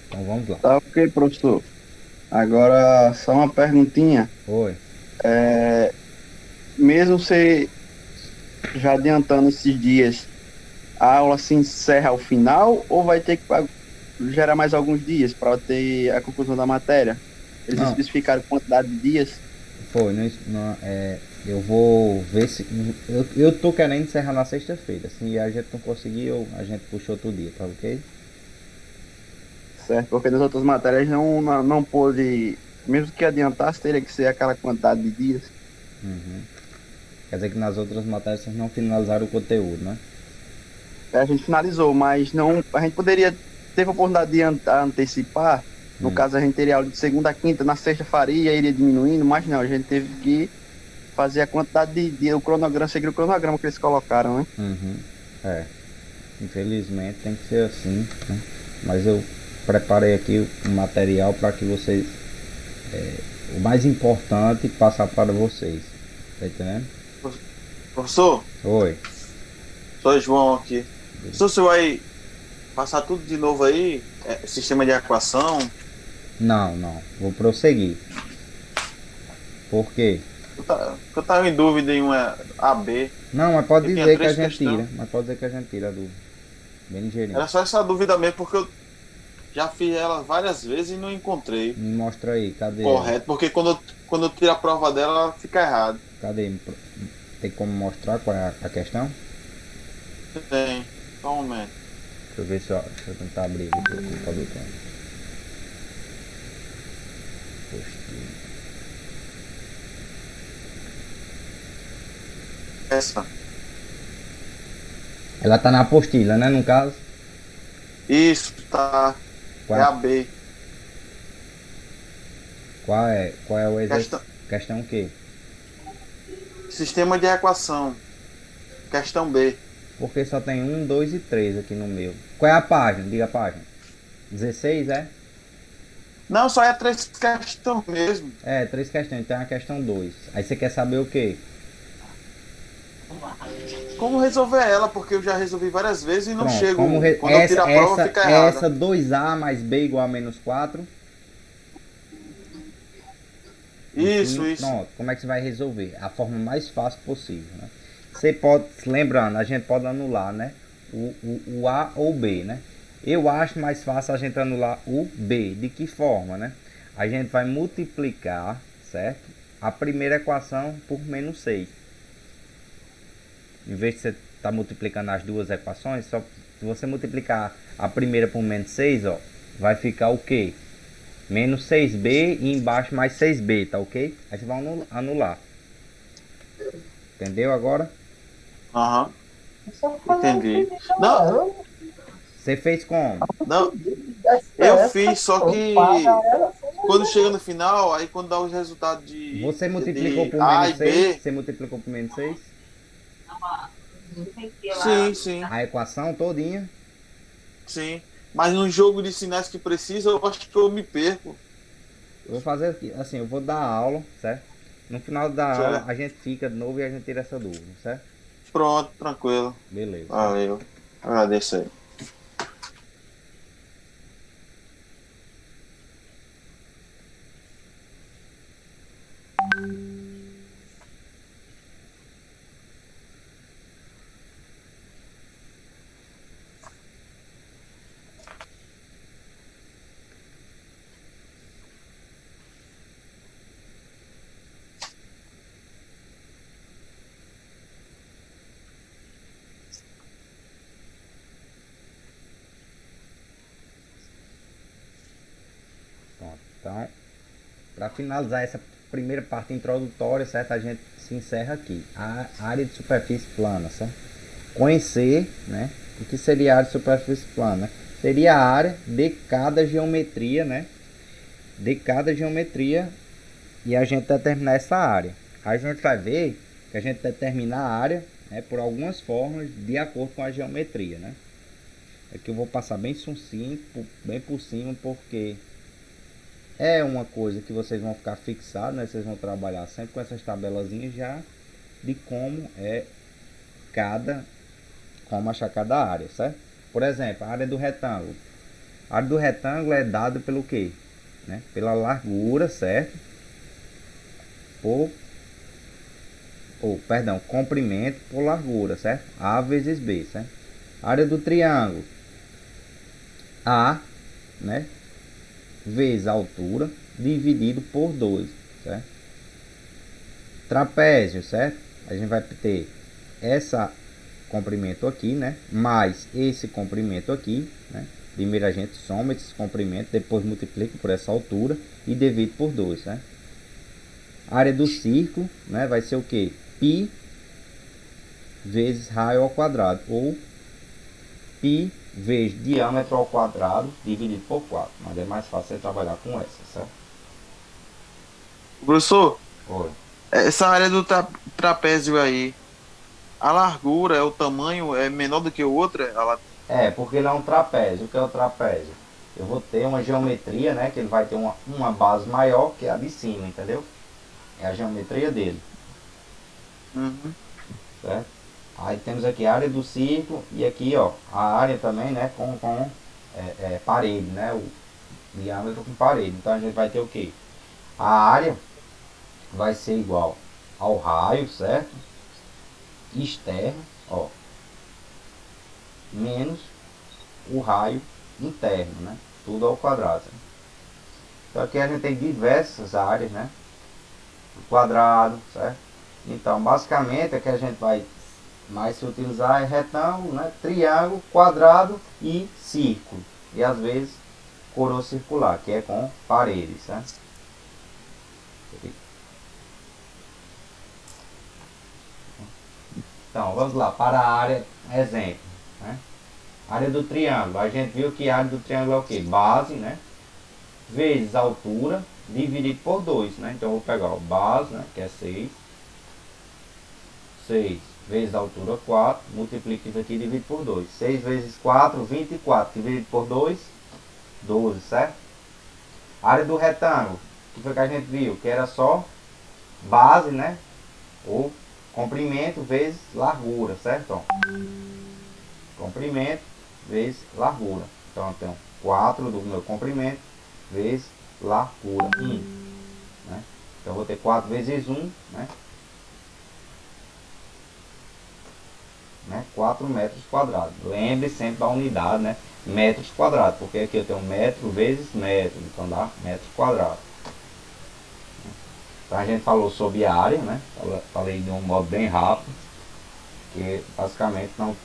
Então vamos lá. Tá ok, professor. Agora, só uma perguntinha. Oi. Mesmo você já adiantando esses dias, a aula se encerra ao final ou vai ter que gerar mais alguns dias para ter a conclusão da matéria? Eles Não, especificaram quantidade de dias? foi. Eu vou ver se. Eu tô querendo encerrar na sexta-feira. Se a gente não conseguir, a gente puxa outro dia, tá ok? Certo, porque nas outras matérias não pôde, mesmo que adiantasse, teria que ser aquela quantidade de dias. Quer dizer que nas outras matérias vocês não finalizaram o conteúdo, né? A gente finalizou, mas não, a gente poderia, teve a oportunidade de antecipar, no caso a gente teria aula de segunda a quinta, na sexta faria, iria diminuindo, mas não, a gente teve que fazer a quantidade de dias, o cronograma, seguir o cronograma que eles colocaram, né? É. Infelizmente tem que ser assim, né? Mas eu preparei aqui o material para que vocês. O mais importante passar para vocês. Tá entendendo? Professor, Oi. sou João aqui. Professor, você vai passar tudo de novo aí? Sistema de equação? Não, não. Vou prosseguir. Por quê? Eu tava em dúvida em uma AB, Não, mas pode porque tinha dizer que a três gente tira. questões. Mas pode dizer que a gente tira a dúvida. Bem ligeirinho. Era só essa dúvida mesmo, porque eu já fiz ela várias vezes e não encontrei Me mostra aí, cadê ela? correto. Porque quando eu tiro a prova dela, ela fica errado. Cadê? Tem como mostrar qual é a questão? Tem. Só um momento. Deixa eu ver se eu, deixa eu tentar abrir aqui o computador. Postilha. Essa. Ela tá na apostila, né? No caso. Isso, tá. É Qual, a B. qual é o exercício? Questão, Questão o quê? sistema de equação. Questão B. Porque só tem um, dois e três aqui no meu. Qual é a página? Diga a página. 16 é? Não, só é três questões mesmo. É, três questões. Tem a questão 2. Aí você quer saber o quê? Como resolver ela? Porque eu já resolvi várias vezes e não Pronto. chego. Quando eu tiro a prova, fica errada. Essa 2A mais B igual a menos 4. Em Isso, cima. isso. Pronto. Como é que você vai resolver? A forma mais fácil possível, né? Você pode, lembrando, a gente pode anular, né? O A ou o B, né? Eu acho mais fácil a gente anular o B. De que forma, né? A gente vai multiplicar, certo? A primeira equação por menos 6. Em vez de você estar multiplicando as duas equações, só se você multiplicar a primeira por menos 6, ó, vai ficar o quê? Menos 6b e embaixo mais 6b, tá ok? Aí você vai anular. Entendeu agora? Aham, entendi. Não, Você fez como? não, eu fiz, só que quando chega no final, aí quando dá os resultados Você multiplicou de por A menos e 6? B, Você multiplicou por menos 6? sim, sim, A equação todinha? sim. Mas no jogo de sinais que precisa, eu acho que eu me perco. Eu vou fazer assim, eu vou dar aula, certo? No final da aula Certo. a gente fica de novo e a gente tira essa dúvida, certo? Pronto, tranquilo. Beleza, certo? Valeu. Agradeço aí. Pronto. Então, para finalizar essa primeira parte introdutória, certo? A gente se encerra aqui. A área de superfície plana, certo? Conhecer, né? O que seria a área de superfície plana? Seria a área de cada geometria, né? De cada geometria e a gente determinar essa área. Aí a gente vai ver que a gente determina a área, né, por algumas formas de acordo com a geometria, né? Aqui eu vou passar bem sucinto, bem por cima, porque é uma coisa que vocês vão ficar fixados, né? Vocês vão trabalhar sempre com essas tabelazinhas já de como é cada, como achar cada área, certo? Por exemplo, a área do retângulo. A área do retângulo é dada pelo quê? Né? Pela largura, certo? Perdão, comprimento por largura, certo? A vezes B, certo? A área do triângulo. A, né? Vezes a altura, dividido por 2, certo? Trapézio, certo? A gente vai ter essa comprimento aqui, né? Mais esse comprimento aqui, né? Primeiro a gente soma esses comprimentos, depois multiplica por essa altura e divide por 2, né? A área do círculo, né? Vai ser o que? Π vezes raio ao quadrado, ou π vezes diâmetro ao quadrado dividido por 4. Mas é mais fácil você trabalhar com essa, certo? Professor, Oi. essa área do trapézio aí, a largura, o tamanho é menor do que o outro? Porque ele é um trapézio. O que é o trapézio? Eu vou ter uma geometria, né? Que ele vai ter uma base maior que a de cima, entendeu? É a geometria dele. Uhum. Certo? Aí temos aqui a área do círculo e aqui, ó, a área também, né? Com parede, né? O diâmetro com parede. Então a gente vai ter o que? A área vai ser igual ao raio, certo? Externo, ó, menos o raio interno, né? Tudo ao quadrado. Né? Então aqui a gente tem diversas áreas, né? O quadrado, certo? Então basicamente o que a gente vai mais se utilizar é retângulo, né? Triângulo, quadrado e círculo. E às vezes coroa circular, que é com paredes, né? Então vamos lá para a área exemplo, né? Área do triângulo, a gente viu que a área do triângulo é o que? Base, né? Vezes altura, dividido por 2, né? Então eu vou pegar o base, né? Que é 6. 6 vezes a altura 4, multiplica isso aqui e divide por 2. 6 vezes 4, 24, dividido por 2, 12, certo? A área do retângulo, que foi que a gente viu? Que era só base, né? Ou comprimento vezes largura, certo? Ó. Comprimento vezes largura. Então eu tenho 4 do meu comprimento vezes largura 1. Né? Então eu vou ter 4 vezes 1, né? 4 metros quadrados. Lembre sempre da unidade, né? Metros quadrados, porque aqui eu tenho metro vezes metro, então dá metros quadrados. Então a gente falou sobre a área, né? Falei de um modo bem rápido, que basicamente não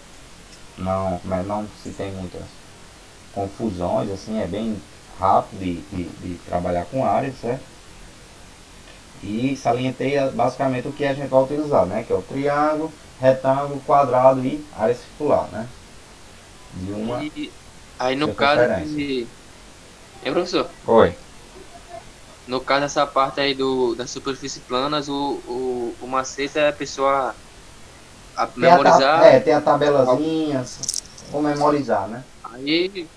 se tem muitas confusões, assim, é bem rápido de trabalhar com área, certo? E salientei basicamente o que a gente vai utilizar, né? Que é o triângulo, retângulo, quadrado e área circular, né? De uma aí no caso de... professor? Oi. No caso dessa parte aí das superfícies planas, o macete é a pessoa memorizar. Tem a tabelazinha, vou memorizar, né? Aí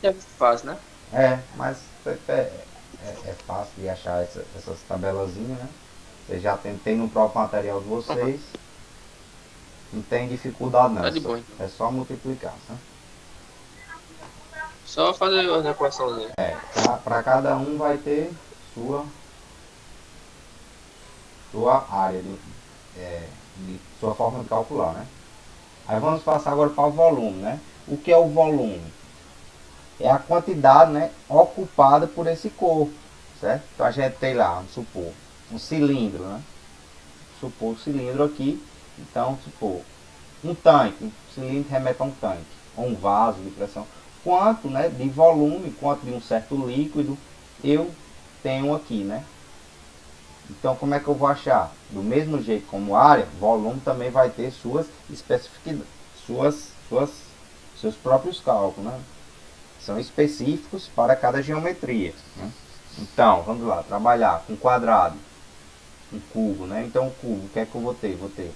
é fácil, né? Mas é fácil de achar essas tabelazinhas, né? Vocês já tem no próprio material de vocês. Não tem dificuldade não. Tá de boa, então. É só multiplicar, né? Só fazer as equações. Para cada um vai ter sua área, sua forma de calcular, né? Aí vamos passar agora para o volume, né? O que é o volume? É a quantidade, né, ocupada por esse corpo, certo? Então a gente tem lá, vamos supor, um cilindro, né? Supor o cilindro aqui, então supor um tanque, um cilindro remete a um tanque, ou um vaso de pressão. Quanto, né, de volume, quanto de um certo líquido eu tenho aqui, né? Então como é que eu vou achar? Do mesmo jeito como área, volume também vai ter suas especificidades, seus próprios cálculos, né? São específicos para cada geometria, né? Então, vamos lá, trabalhar com quadrado, um cubo, né? Então o cubo, o que é que eu vou ter? Vou ter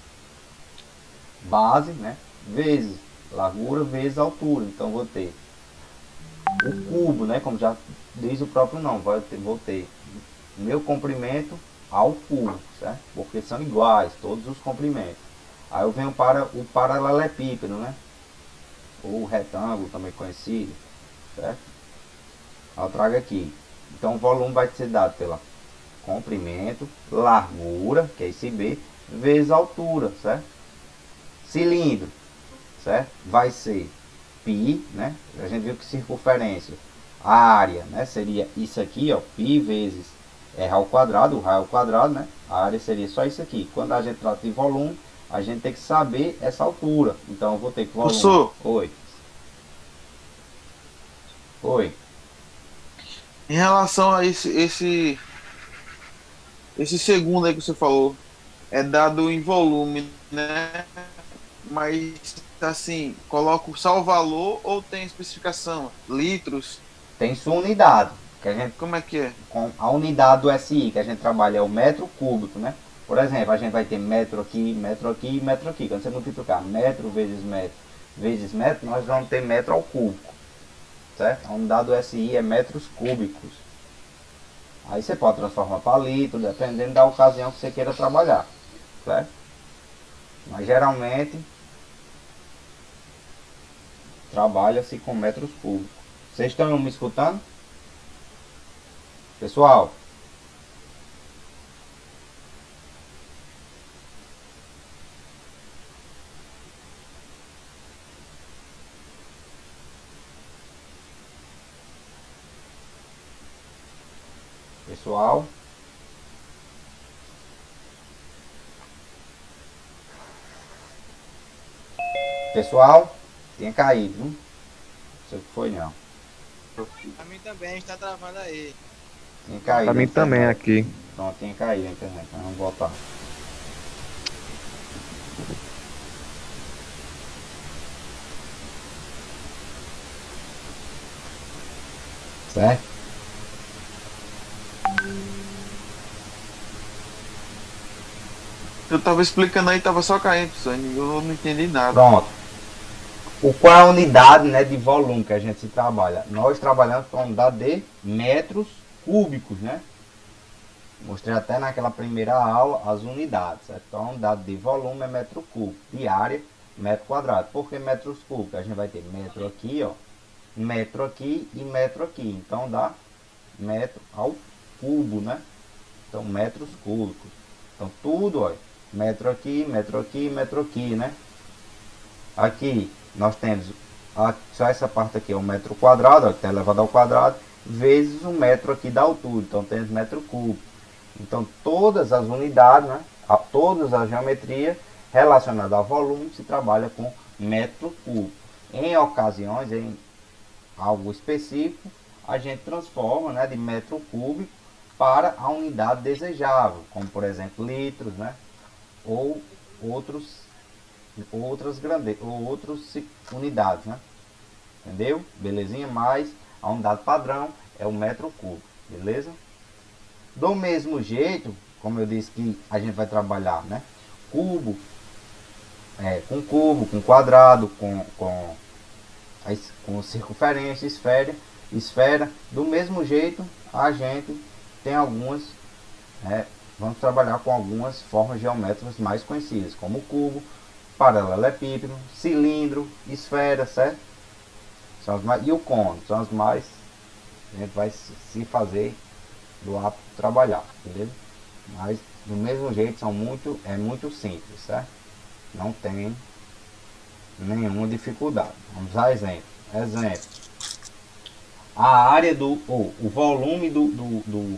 base, né? Vezes largura, vezes altura. Então vou ter o cubo, né? Como já diz o próprio nome, vou ter meu comprimento ao cubo, certo? Porque são iguais todos os comprimentos. Aí eu venho para o paralelepípedo, né? ou retângulo, também conhecido, certo? Eu trago aqui. Então o volume vai ser dado pela comprimento, largura, que é esse B, vezes altura, certo? Cilindro, certo? Vai ser π, né? A gente viu que circunferência, a área, né? Seria isso aqui, ó, π vezes r ao quadrado, o raio ao quadrado, né? A área seria só isso aqui. Quando a gente trata de volume, a gente tem que saber essa altura. Então eu vou ter que volume. Professor. Oi. Oi. Em relação a esse segundo aí que você falou, é dado em volume, né? Mas, assim, coloco só o valor ou tem especificação? Litros? Tem sua unidade, que a gente, Como é que é? com a unidade do SI que a gente trabalha é o metro cúbico, né? Por exemplo, a gente vai ter metro aqui, metro aqui e metro aqui. Quando você multiplicar metro vezes metro, nós vamos ter metro ao cúbico, certo? A unidade do SI é metros cúbicos. Aí você pode transformar para litro, dependendo da ocasião que você queira trabalhar, certo? Mas geralmente trabalha-se com metros cúbicos. Vocês estão me escutando? Pessoal? Pessoal? Pessoal? Tinha caído, viu? Não sei o que foi não. Pra mim também está travando aí. Tinha caído. Pra mim a também internet. aqui. Pronto, tinha caído a internet. Vamos voltar. Certo? Eu tava explicando aí, tava só caindo, professor. Eu não entendi nada. Pronto. Qual é a unidade, né, de volume que a gente se trabalha? Nós trabalhamos com a unidade de metros cúbicos, né? Mostrei até naquela primeira aula as unidades, certo? Então a unidade de volume é metro cúbico, de área, metro quadrado. Por que metros cúbicos? A gente vai ter metro aqui, ó, metro aqui e metro aqui. Então dá metro ao cubo, né? Então metros cúbicos. Então tudo, ó, metro aqui, metro aqui, metro aqui, né? Aqui nós temos só essa parte aqui é um metro quadrado, ó, que está elevado ao quadrado, vezes um metro aqui da altura. Então temos metro cúbico. Então todas as unidades, né, todas as geometrias relacionadas ao volume se trabalha com metro cúbico. Em ocasiões, em algo específico, a gente transforma, né, de metro cúbico para a unidade desejável, como por exemplo litros, né, ou outras unidades, né? Entendeu? Belezinha? Mas a unidade padrão é o metro cúbico, beleza? Do mesmo jeito, como eu disse que a gente vai trabalhar, né? Cubo, com quadrado, com circunferência, esfera. Do mesmo jeito, a gente tem algumas, vamos trabalhar com algumas formas geométricas mais conhecidas, como cubo, paralelepípedo, cilindro, esfera, certo? E o côno, são as mais a gente vai se fazer do apto trabalhar, beleza? Mas do mesmo jeito é muito simples, certo? Não tem nenhuma dificuldade. Vamos usar exemplo. A área o volume do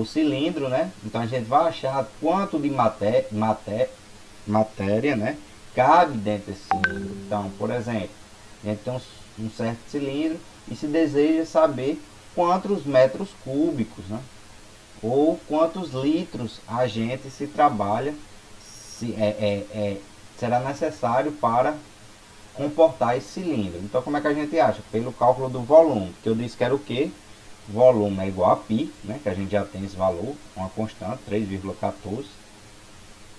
cilindro, né? Então a gente vai achar quanto de matéria, né, cabe dentro desse cilindro. Então, por exemplo, a gente tem um certo cilindro e se deseja saber quantos metros cúbicos, né, ou quantos litros a gente se trabalha, será necessário para comportar esse cilindro. Então, como é que a gente acha? Pelo cálculo do volume, que eu disse que era o que? Volume é igual a π, né, que a gente já tem esse valor, uma constante, 3,14.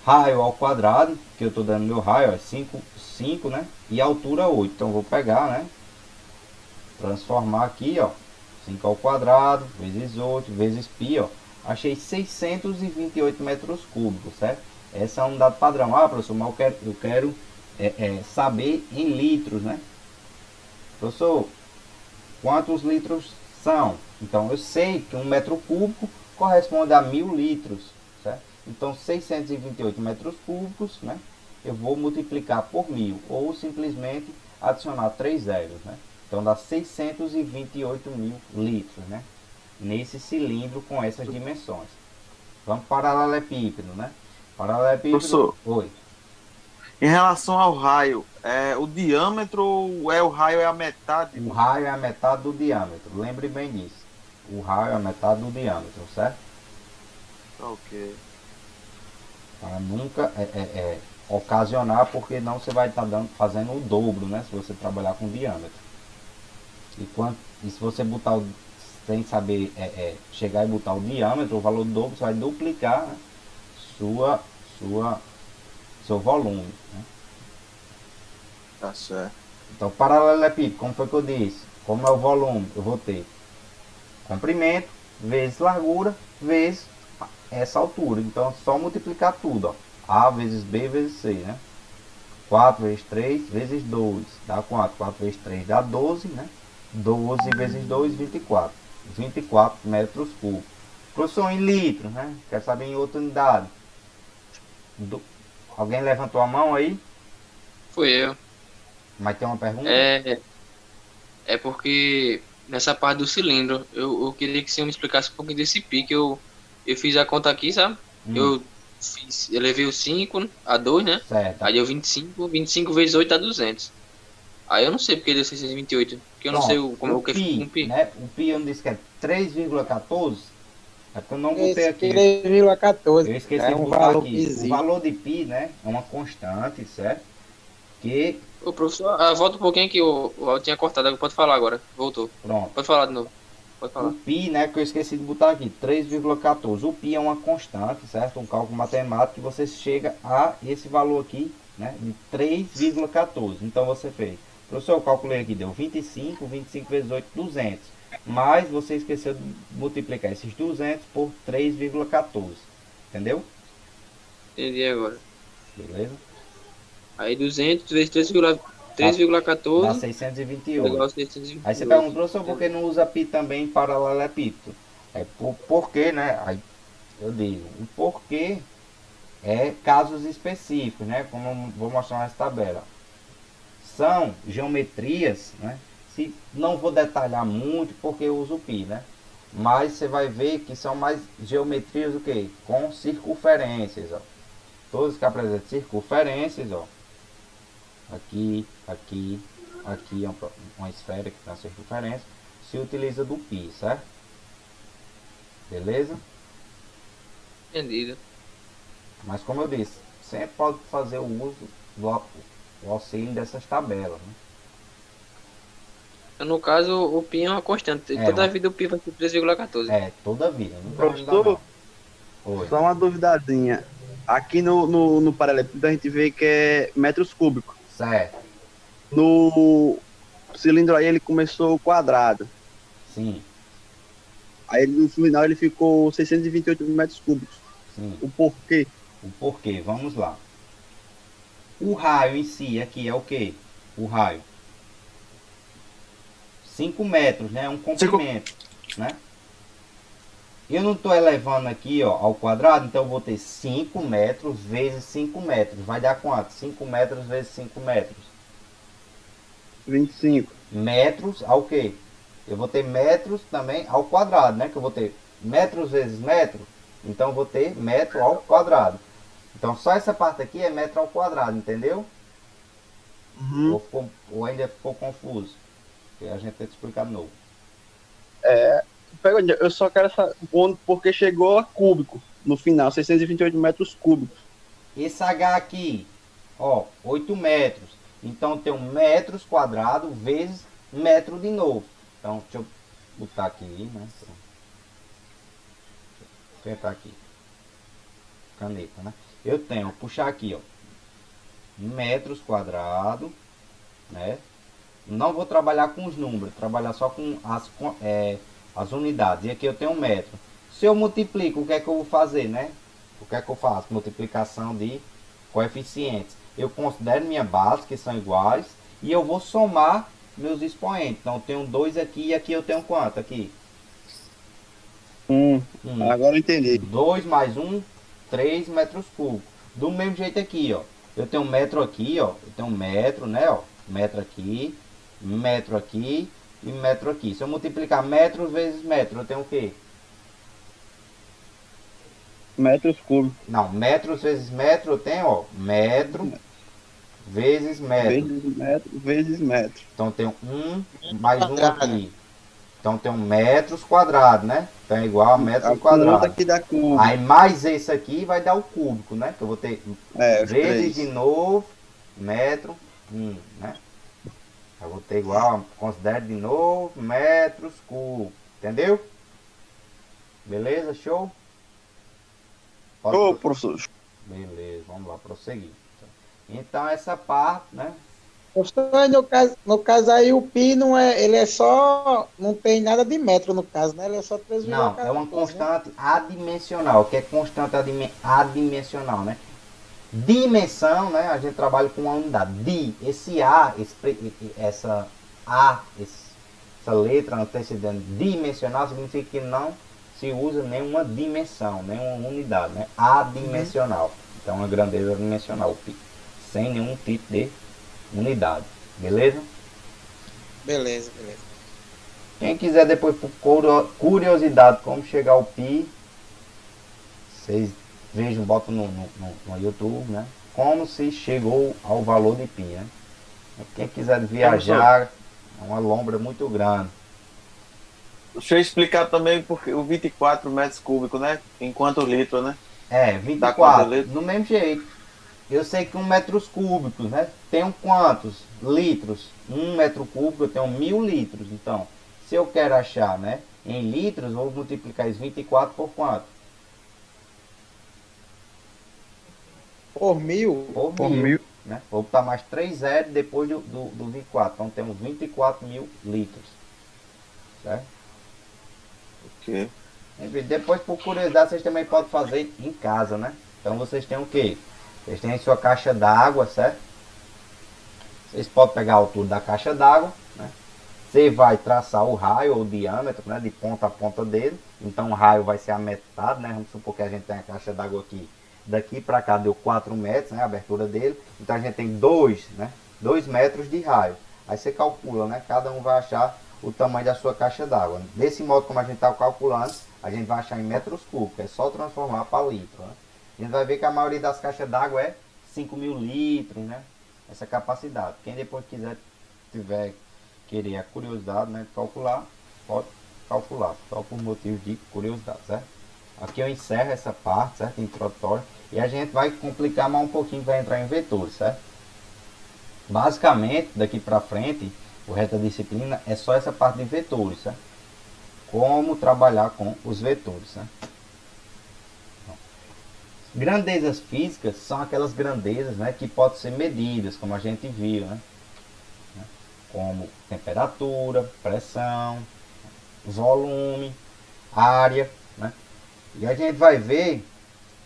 Raio ao quadrado, que eu estou dando meu raio, é 5, né? E altura 8. Então, vou pegar, né? Transformar aqui, ó. 5 ao quadrado, vezes 8, vezes π, ó. Achei 628 metros cúbicos, certo? Essa é a unidade padrão. Ah, professor, mas eu quero saber em litros, né? Professor, quantos litros são? Então eu sei que 1 metro cúbico corresponde a 1000 litros, certo? Então 628 metros cúbicos, né? Eu vou multiplicar por 1000 ou simplesmente adicionar 3 zeros, né? Então dá 628 mil litros, né? Nesse cilindro com essas dimensões. Vamos para o paralelepípedo, né? Paralelepípedo. Professor. Oi. Em relação ao raio, o diâmetro ou o raio é a metade? O raio é a metade do diâmetro. Lembre bem disso. O raio é a metade do diâmetro, certo? Ok. Para nunca ocasionar, porque não você vai estar fazendo o dobro, né? Se você trabalhar com diâmetro. E se você botar sem saber chegar e botar o diâmetro, o valor do dobro, você vai duplicar, né, seu volume, né? Tá certo. Então, paralelepípedo, como foi que eu disse? Como é o volume? Eu vou ter comprimento vezes largura vezes essa altura. Então, é só multiplicar tudo, ó. A vezes B vezes C, né? 4 vezes 3 vezes 2 dá 4. 4 vezes 3 dá 12, né? 12 vezes 2, 24. 24 metros cúbicos. Professor, em litros, né? Quero saber em outra unidade. Alguém levantou a mão aí? Foi eu. Mas tem uma pergunta? É porque nessa parte do cilindro, eu queria que você me explicasse um pouquinho desse pi, que eu fiz a conta aqui, sabe? Eu levei o 5 a 2, né? Certo. Aí deu 25, 25 vezes 8 dá 200. Aí eu não sei porque deu 628, porque eu não sei como que fica com pi. Né? O pi eu disse que é 3,14. É porque eu não botei aqui. 3,14. Eu esqueci É de um botar valor aqui. que existe. O valor de pi, né? É uma constante, certo? Que. Ô, professor, volta um pouquinho que eu tinha cortado, pode falar agora. Voltou. Pronto. Pode falar de novo. Pode falar. O pi, né, que eu esqueci de botar aqui, 3,14. O pi é uma constante, certo? Um cálculo matemático que você chega a esse valor aqui, né, de 3,14. Então você fez. Professor, eu calculei aqui, deu 25, 25 vezes 8, 200. Mas você esqueceu de multiplicar esses 200 por 3,14. Entendeu? Entendi agora. Beleza? Aí 200 vezes 3,14 Dá igual 628. a 628. Aí você pergunta, professor, por que não usa pi também em paralelepípedo? Porque, né? Aí eu digo, o porquê é casos específicos, né? Como eu vou mostrar nessa tabela. São geometrias, né? Se não vou detalhar muito porque eu uso pi, né? Mas você vai ver que são mais geometrias do que? Com circunferências, ó. Todos que apresentam circunferências, ó. Aqui, aqui, aqui é uma esfera que tem uma circunferência. Se utiliza do pi, certo? Beleza? Entendido. Mas como eu disse, sempre pode fazer o uso do auxílio dessas tabelas, né? No caso, o pi é uma constante. Toda a vida o pi vai ser 3,14. Toda a vida. Nunca vai mudar, Professor, não. Oi. só uma duvidazinha. Aqui no paralelepípedo a gente vê que é metros cúbicos. Certo. No cilindro aí ele começou quadrado. Sim. Aí no final ele ficou 628 metros cúbicos. Sim. O porquê? O porquê, vamos lá. O raio em si aqui é o que? O raio. 5 metros, né? Um comprimento, né? Eu não estou elevando aqui, ó, ao quadrado, então eu vou ter 5 metros vezes 5 metros. Vai dar quanto? 5 metros vezes 5 metros. 25. Metros ao quê? Eu vou ter metros também ao quadrado, né? Que eu vou ter metros vezes metro. Então eu vou ter metro ao quadrado. Então só essa parte aqui é metro ao quadrado, entendeu? Uhum. Ou ainda ficou confuso? Que a gente tem que explicar de novo. Eu só quero saber porque chegou a cúbico no final, 628 metros cúbicos. Esse H aqui, ó, 8 metros. Então tem um metros quadrado vezes metro de novo. Então deixa eu botar aqui, né? Deixa eu apertar aqui. Caneta, né? Eu tenho, vou puxar aqui, ó. Metros quadrado, né? Não vou trabalhar com os números, trabalhar só com as unidades. E aqui eu tenho um metro. Se eu multiplico, o que é que eu vou fazer, né? O que é que eu faço? Multiplicação de coeficientes. Eu considero minha base, que são iguais, e eu vou somar meus expoentes. Então eu tenho 2 aqui e aqui eu tenho quanto? Aqui. Agora eu entendi. 2 mais 1, 3 metros cúbicos. Do mesmo jeito aqui, ó. Eu tenho um metro aqui, ó. Eu tenho um metro, né, ó. Metro aqui e metro aqui. Se eu multiplicar metros vezes metro, eu tenho o quê? Metros cúbicos. Não, metros vezes metro, eu tenho, ó. Metro vezes metro. Vezes metro, vezes metro. Então eu tenho mais um aqui. Então tem metros quadrados, né? Então é igual a metros quadrados. Aqui dá cubo. Aí mais esse aqui vai dar o cúbico, né? Que eu vou ter os vezes 3. de novo, metro, né? Eu vou ter igual, considere de novo, metros cúbicos. Entendeu? Beleza? Show? Ô, professor. Beleza, vamos lá, prosseguir. Então essa parte, né? Professor, no caso aí o pi não é, ele é só, não tem nada de metro no caso, né? Ele é só 3,14. Não, é uma constante adimensional. O que é constante adimensional, né? Dimensão, né? A gente trabalha com uma unidade. Esse A, essa letra antecedente dimensional significa que não se usa nenhuma dimensão, nenhuma unidade, né? Adimensional. Então, uma grandeza dimensional, sem nenhum tipo de unidade. Beleza? Beleza. Quem quiser depois, por curiosidade, como chegar ao pi, vocês vejam, botam no YouTube, né? Como se chegou ao valor de pi, né? Quem quiser viajar, é uma lombra muito grande. Deixa eu explicar também porque o 24 metros cúbicos, né? Enquanto litro, né? 24, do mesmo jeito. Eu sei que 1 metros cúbicos, né? Tem quantos litros? 1 metro cúbico eu tenho 1000 litros. Então, se eu quero achar, né, em litros, vou multiplicar esse 24 por quanto? Por mil? Por mil. Né? Vou botar mais 3 zeros depois do 24. Então temos 24 mil litros. Certo? Ok. Depois, por curiosidade, vocês também podem fazer em casa, né? Então vocês têm o quê? Vocês têm a sua caixa d'água, certo? Vocês podem pegar a altura da caixa d'água, né? Você vai traçar o raio ou o diâmetro, né? De ponta a ponta dele. Então o raio vai ser a metade, né? Vamos supor que a gente tem a caixa d'água aqui. Daqui para cá deu 4 metros, né? A abertura dele. Então a gente tem 2, né? 2 metros de raio. Aí você calcula, né? Cada um vai achar o tamanho da sua caixa d'água. Desse modo, como a gente está calculando, a gente vai achar em metros cúbicos. É só transformar para litro, né? A gente vai ver que a maioria das caixas d'água é 5.000 litros, né? Essa capacidade. Quem depois querer a curiosidade, né, de calcular, pode calcular, só por motivo de curiosidade, certo? Aqui eu encerro essa parte, certo? Introdutória. E a gente vai complicar mais um pouquinho, vai entrar em vetores, certo? Basicamente, daqui para frente, o resto da disciplina é só essa parte de vetores, certo? Como trabalhar com os vetores, certo? Grandezas físicas são aquelas grandezas, né, que podem ser medidas, como a gente viu, né? Como temperatura, pressão, volume, área, né? E a gente vai ver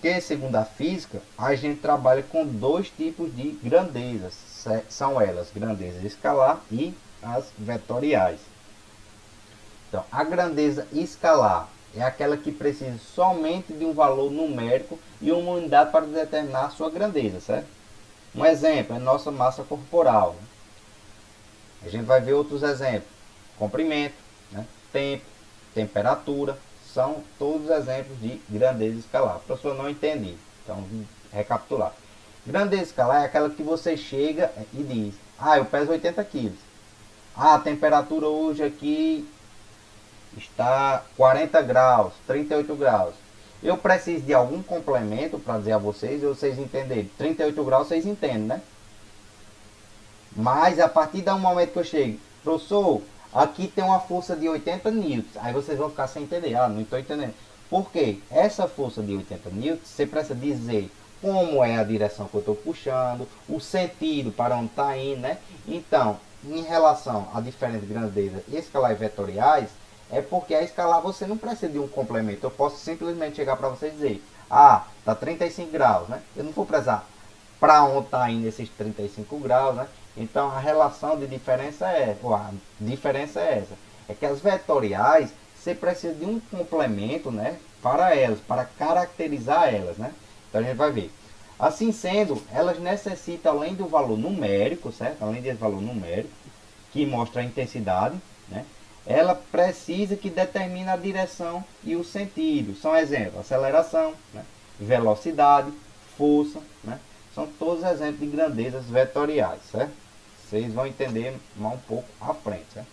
que, segundo a física, a gente trabalha com 2 tipos de grandezas. São elas, grandeza escalar e as vetoriais. Então, a grandeza escalar é aquela que precisa somente de um valor numérico e uma unidade para determinar a sua grandeza, certo? Um exemplo é nossa massa corporal, né? A gente vai ver outros exemplos. Comprimento, né? Tempo, temperatura, são todos exemplos de grandeza escalar. O professor não entendi, então recapitular. Grandeza escalar é aquela que você chega e diz: eu peso 80 quilos. A temperatura hoje aqui está 40 graus, 38 graus. Eu preciso de algum complemento para dizer a vocês, e vocês entenderem. 38 graus vocês entendem, né? Mas a partir do momento que eu chego, professor, aqui tem uma força de 80 newtons. Aí vocês vão ficar sem entender. Não estou entendendo. Por quê? Essa força de 80 newtons, você precisa dizer como é a direção que eu estou puxando, o sentido para onde está indo, né? Então, em relação a diferentes grandezas escalar e vetoriais, é porque a escalar você não precisa de um complemento. Eu posso simplesmente chegar para você e dizer: está 35 graus, né? Eu não vou precisar para onde está indo esses 35 graus, né? Então a relação de diferença ou a diferença é essa. É que as vetoriais, você precisa de um complemento, né, para elas, para caracterizar elas, né? Então a gente vai ver. Assim sendo, elas necessitam, além do valor numérico, certo? Além desse valor numérico, que mostra a intensidade, né? Ela precisa que determine a direção e o sentido. São exemplos: aceleração, né? Velocidade, força, né? São todos exemplos de grandezas vetoriais, certo? Vocês vão entender mais um pouco à frente, certo?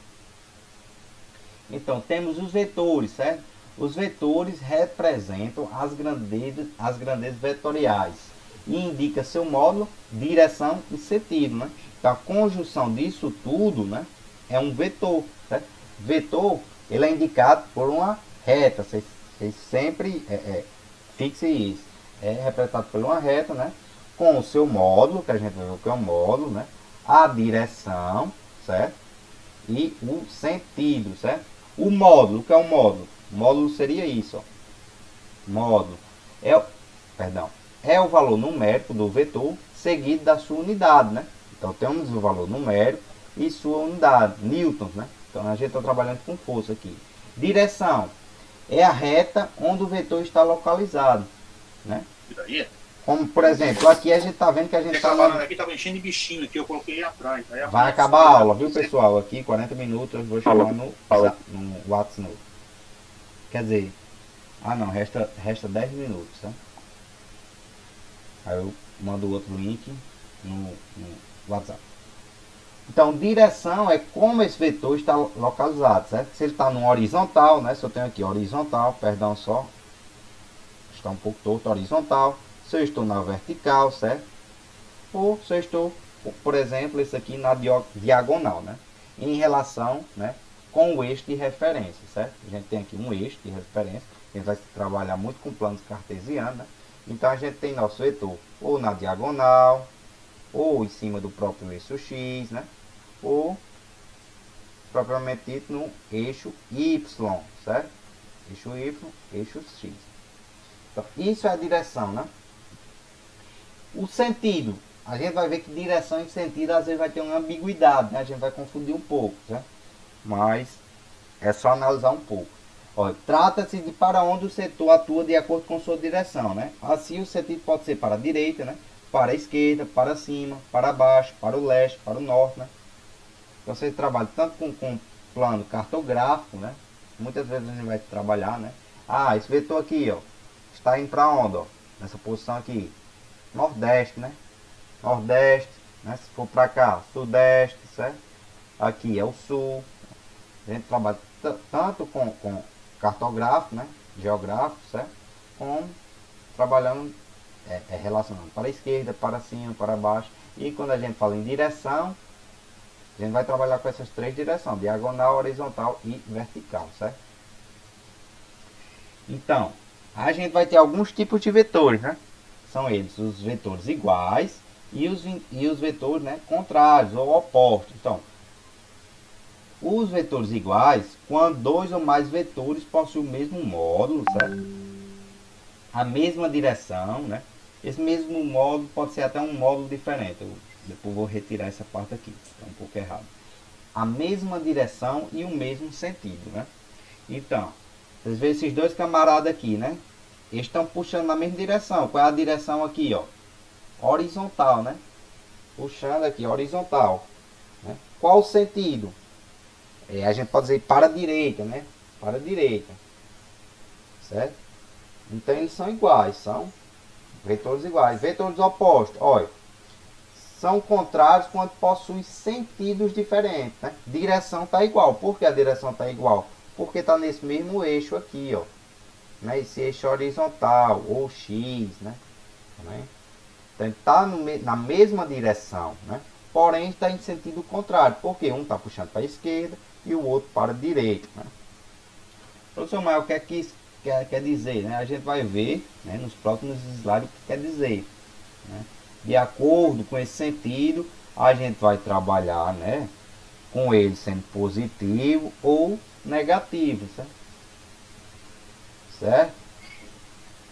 Então, temos os vetores, certo? Os vetores representam as grandezas vetoriais e indica seu módulo, direção e sentido, né? Então, a conjunção disso tudo, né, é um vetor, certo? Vetor, ele é indicado por uma reta. Vocês sempre fixem isso. É representado por uma reta, né? Com o seu módulo, que a gente vai ver o que é o módulo, né? A direção, certo? E o sentido, certo? O módulo, o que é o módulo? O módulo seria isso, ó. Módulo é o valor numérico do vetor seguido da sua unidade, né? Então temos o valor numérico e sua unidade, newtons, né? Então a gente está trabalhando com força aqui. Direção é a reta onde o vetor está localizado, né? Como, por exemplo, aqui a gente está vendo que a gente está... Aqui estava enchendo de bichinho aqui, eu coloquei atrás. Vai acabar a aula, viu, pessoal? Aqui, 40 minutos, eu vou chamar no WhatsApp. Quer dizer... Ah, não, resta 10 minutos, tá? Aí eu mando outro link no WhatsApp. Então, direção é como esse vetor está localizado, certo? Se ele está no horizontal, né? Se eu tenho aqui horizontal, perdão só. Está um pouco torto, horizontal. Se eu estou na vertical, certo? Ou se eu estou, por exemplo, esse aqui na diagonal, né? Em relação, né, com o eixo de referência, certo? A gente tem aqui um eixo de referência. A gente vai trabalhar muito com planos cartesianos, né? Então a gente tem nosso vetor ou na diagonal, ou em cima do próprio eixo X, né? Ou propriamente dito no eixo Y, certo? Eixo Y, eixo X. Então, isso é a direção, né? O sentido, a gente vai ver que direção e sentido às vezes vai ter uma ambiguidade, né? A gente vai confundir um pouco, certo? Mas é só analisar um pouco. Trata-se de para onde o setor atua de acordo com sua direção, né? Assim o sentido pode ser para a direita, né? Para a esquerda, para cima, para baixo, para o leste, para o norte, né? Então você trabalha tanto com plano cartográfico, né? Muitas vezes a gente vai trabalhar, né? Ah, esse vetor aqui, ó, está indo para onde, ó? Nessa posição aqui, nordeste, né? Nordeste, né? Se for para cá, sudeste, certo? Aqui é o sul. A gente trabalha tanto com cartográfico, né? Geográfico, certo? Como trabalhando, relacionando para a esquerda, para cima, para baixo. E quando a gente fala em direção, a gente vai trabalhar com essas três direções: diagonal, horizontal e vertical, certo? Então, a gente vai ter alguns tipos de vetores, né? São eles os vetores iguais e os vetores, né, contrários ou opostos. Então, os vetores iguais, quando dois ou mais vetores possuem o mesmo módulo, certo? A mesma direção, né? Esse mesmo módulo pode ser até um módulo diferente. Eu depois vou retirar essa parte aqui, está um pouco errado. A mesma direção e o mesmo sentido, né? Então, vocês veem esses dois camaradas aqui, né? Eles estão puxando na mesma direção. Qual é a direção aqui, ó? Horizontal, né? Puxando aqui, horizontal, né? Qual o sentido? A gente pode dizer para a direita, né? Para a direita, certo? Então eles são iguais, são vetores iguais. Vetores opostos, olha, são contrários quando possuem sentidos diferentes, né? Direção está igual. Por que a direção está igual? Porque está nesse mesmo eixo aqui, ó, né? Esse eixo horizontal ou X, né? Então está na mesma direção, né? Porém está em sentido contrário, porque um está puxando para a esquerda e o outro para a direita, né? Professor Maio, o que é que isso quer dizer, né? A gente vai ver, né, nos próximos slides o que quer dizer, né? De acordo com esse sentido, a gente vai trabalhar, né, com ele sendo positivo ou negativo, certo? Certo?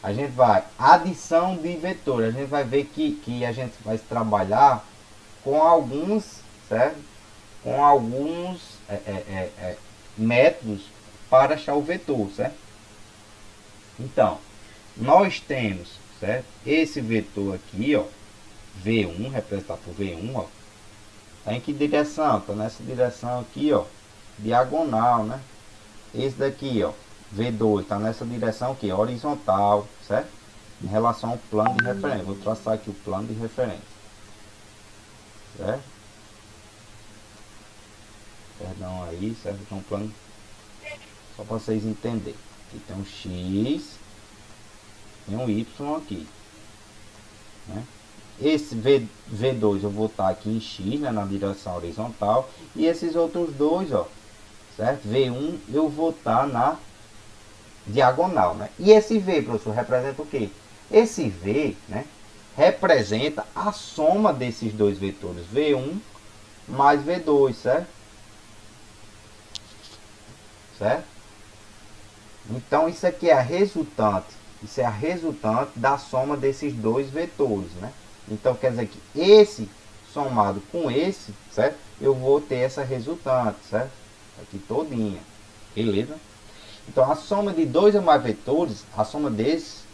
A gente vai, adição de vetores, a gente vai ver que a gente vai trabalhar com alguns certo? Com alguns métodos para achar o vetor, certo? Então, nós temos, certo? Esse vetor aqui, ó, V1, representado por V1, ó, tá em que direção? Tá nessa direção aqui, ó, diagonal, né? Esse daqui, ó, V2, tá nessa direção aqui, horizontal, certo? Em relação ao plano de referência. Vou traçar aqui o plano de referência, certo? Perdão aí, certo? Então, um plano, só para vocês entenderem. Aqui tem um X, tem um Y aqui, né? Esse V2 eu vou estar aqui em X, né, na direção horizontal. E esses outros dois, ó, certo? V1 eu vou estar na diagonal, né? E esse V, professor, representa o quê? Esse V, né, representa a soma desses dois vetores, V1 mais V2, certo? Certo? Então isso aqui é a resultante. Isso é a resultante da soma desses dois vetores, né? Então quer dizer que esse somado com esse, certo? Eu vou ter essa resultante, certo? Aqui todinha. Beleza? Então a soma de dois ou mais vetores, a soma desses,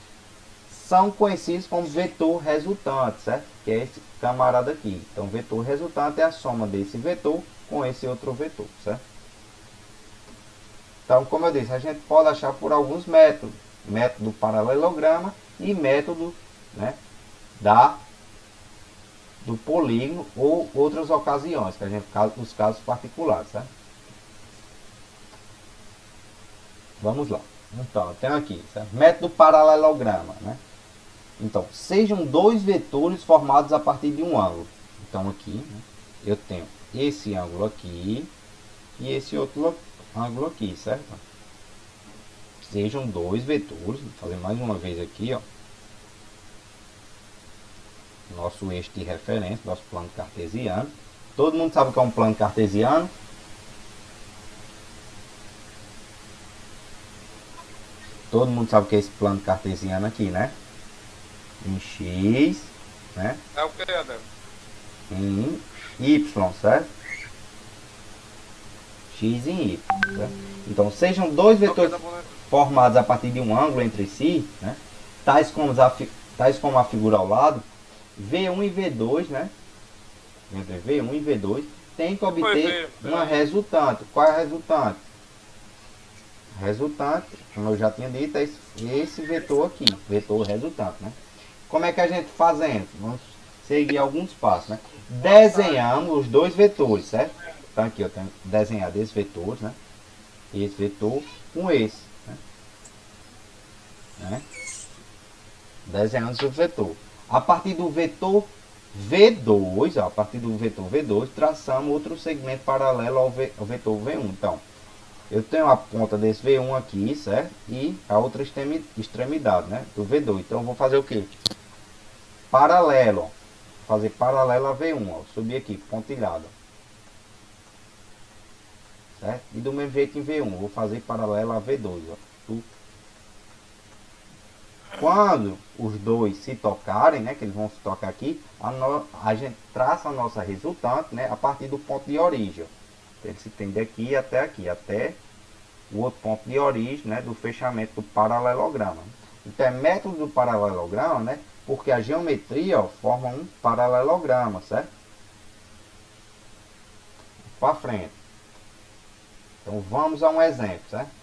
são conhecidos como vetor resultante, certo? Que é esse camarada aqui. Então vetor resultante é a soma desse vetor com esse outro vetor, certo? Então, como eu disse, a gente pode achar por alguns métodos. Método paralelograma e método, né, do polígono ou outras ocasiões, que a gente os casos particulares, certo? Vamos lá. Então, eu tenho aqui, certo? Método paralelograma, né? Então, sejam dois vetores formados a partir de um ângulo. Então, aqui, né, eu tenho esse ângulo aqui e esse outro ângulo aqui, certo? Sejam dois vetores, vou fazer mais uma vez aqui, ó. Nosso eixo de referência, nosso plano cartesiano. Todo mundo sabe o que é um plano cartesiano? Todo mundo sabe o que é esse plano cartesiano aqui, né? Em X, né? É o que, Adel? Em Y, certo? X em Y, certo? Então, sejam dois vetores formados a partir de um ângulo entre si, né? Tais como a figura ao lado, V1 e V2, né? Entre V1 e V2, tem que obter uma resultante. Qual é a resultante? Resultante, como eu já tinha dito, é esse vetor aqui, vetor resultante, né? Como é que a gente fazendo? Vamos seguir alguns passos, né? Desenhamos os dois vetores, certo? Então aqui eu tenho desenhado esse vetor, né? Esse vetor com esse, né? Desenhamos o vetor. A partir do vetor V2, ó, a partir do vetor V2, traçamos outro segmento paralelo ao vetor V1. Então, eu tenho a ponta desse V1 aqui, certo? E a outra extremidade, né? Do V2. Então, eu vou fazer o quê? Paralelo, ó. Fazer paralelo a V1, ó. Subir aqui, pontilhado. Certo? E do mesmo jeito em V1, vou fazer paralelo a V2, ó. Quando os dois se tocarem, né, que eles vão se tocar aqui, a gente traça a nossa resultante, né, a partir do ponto de origem. Ele se tem daqui até o outro ponto de origem, né, do fechamento do paralelograma. Então é método do paralelograma, né, porque a geometria, ó, forma um paralelograma, certo? Para frente. Então vamos a um exemplo, certo?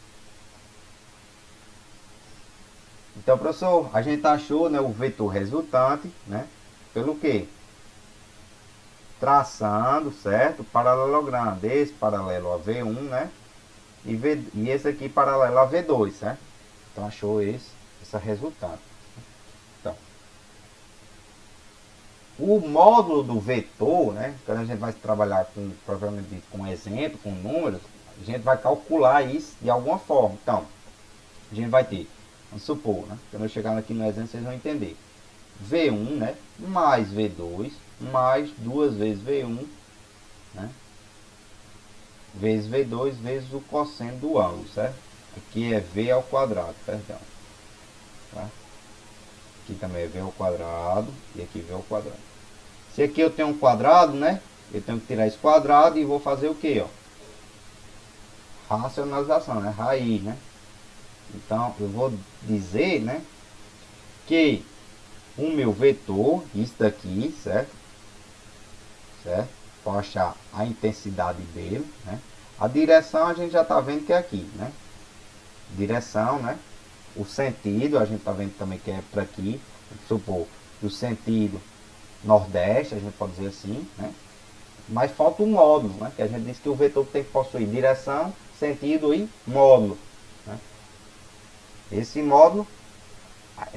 Então, professor, a gente achou, né, o vetor resultante, né, pelo quê? Traçando, certo? Paralelograma desse paralelo a V1, né? E esse aqui paralelo a V2, certo? Então, achou essa resultante. Então, o módulo do vetor, né? Quando a gente vai trabalhar com, provavelmente, com exemplo, com números, a gente vai calcular isso de alguma forma. Então, a gente vai ter, vamos supor, né? Quando eu chegar aqui no exemplo, vocês vão entender. V1, né? Mais V2, mais duas vezes V1, né? Vezes V2, vezes o cosseno do ângulo, certo? Aqui é V ao quadrado, perdão. Tá? Aqui também é V ao quadrado e aqui V ao quadrado. Se aqui eu tenho um quadrado, né? eu tenho que tirar esse quadrado e vou fazer o que, ó? Racionalização, né? Raiz, né? Então, eu vou dizer, né, que o meu vetor, isso daqui, certo? Certo? Para achar a intensidade dele, né? A direção a gente já está vendo que é aqui, né? Direção, né? O sentido, a gente está vendo também que é para aqui. Vamos supor que o sentido nordeste, a gente pode dizer assim, né? Mas falta um módulo, né? Que a gente disse que o vetor tem que possuir direção, sentido e módulo, né? Esse módulo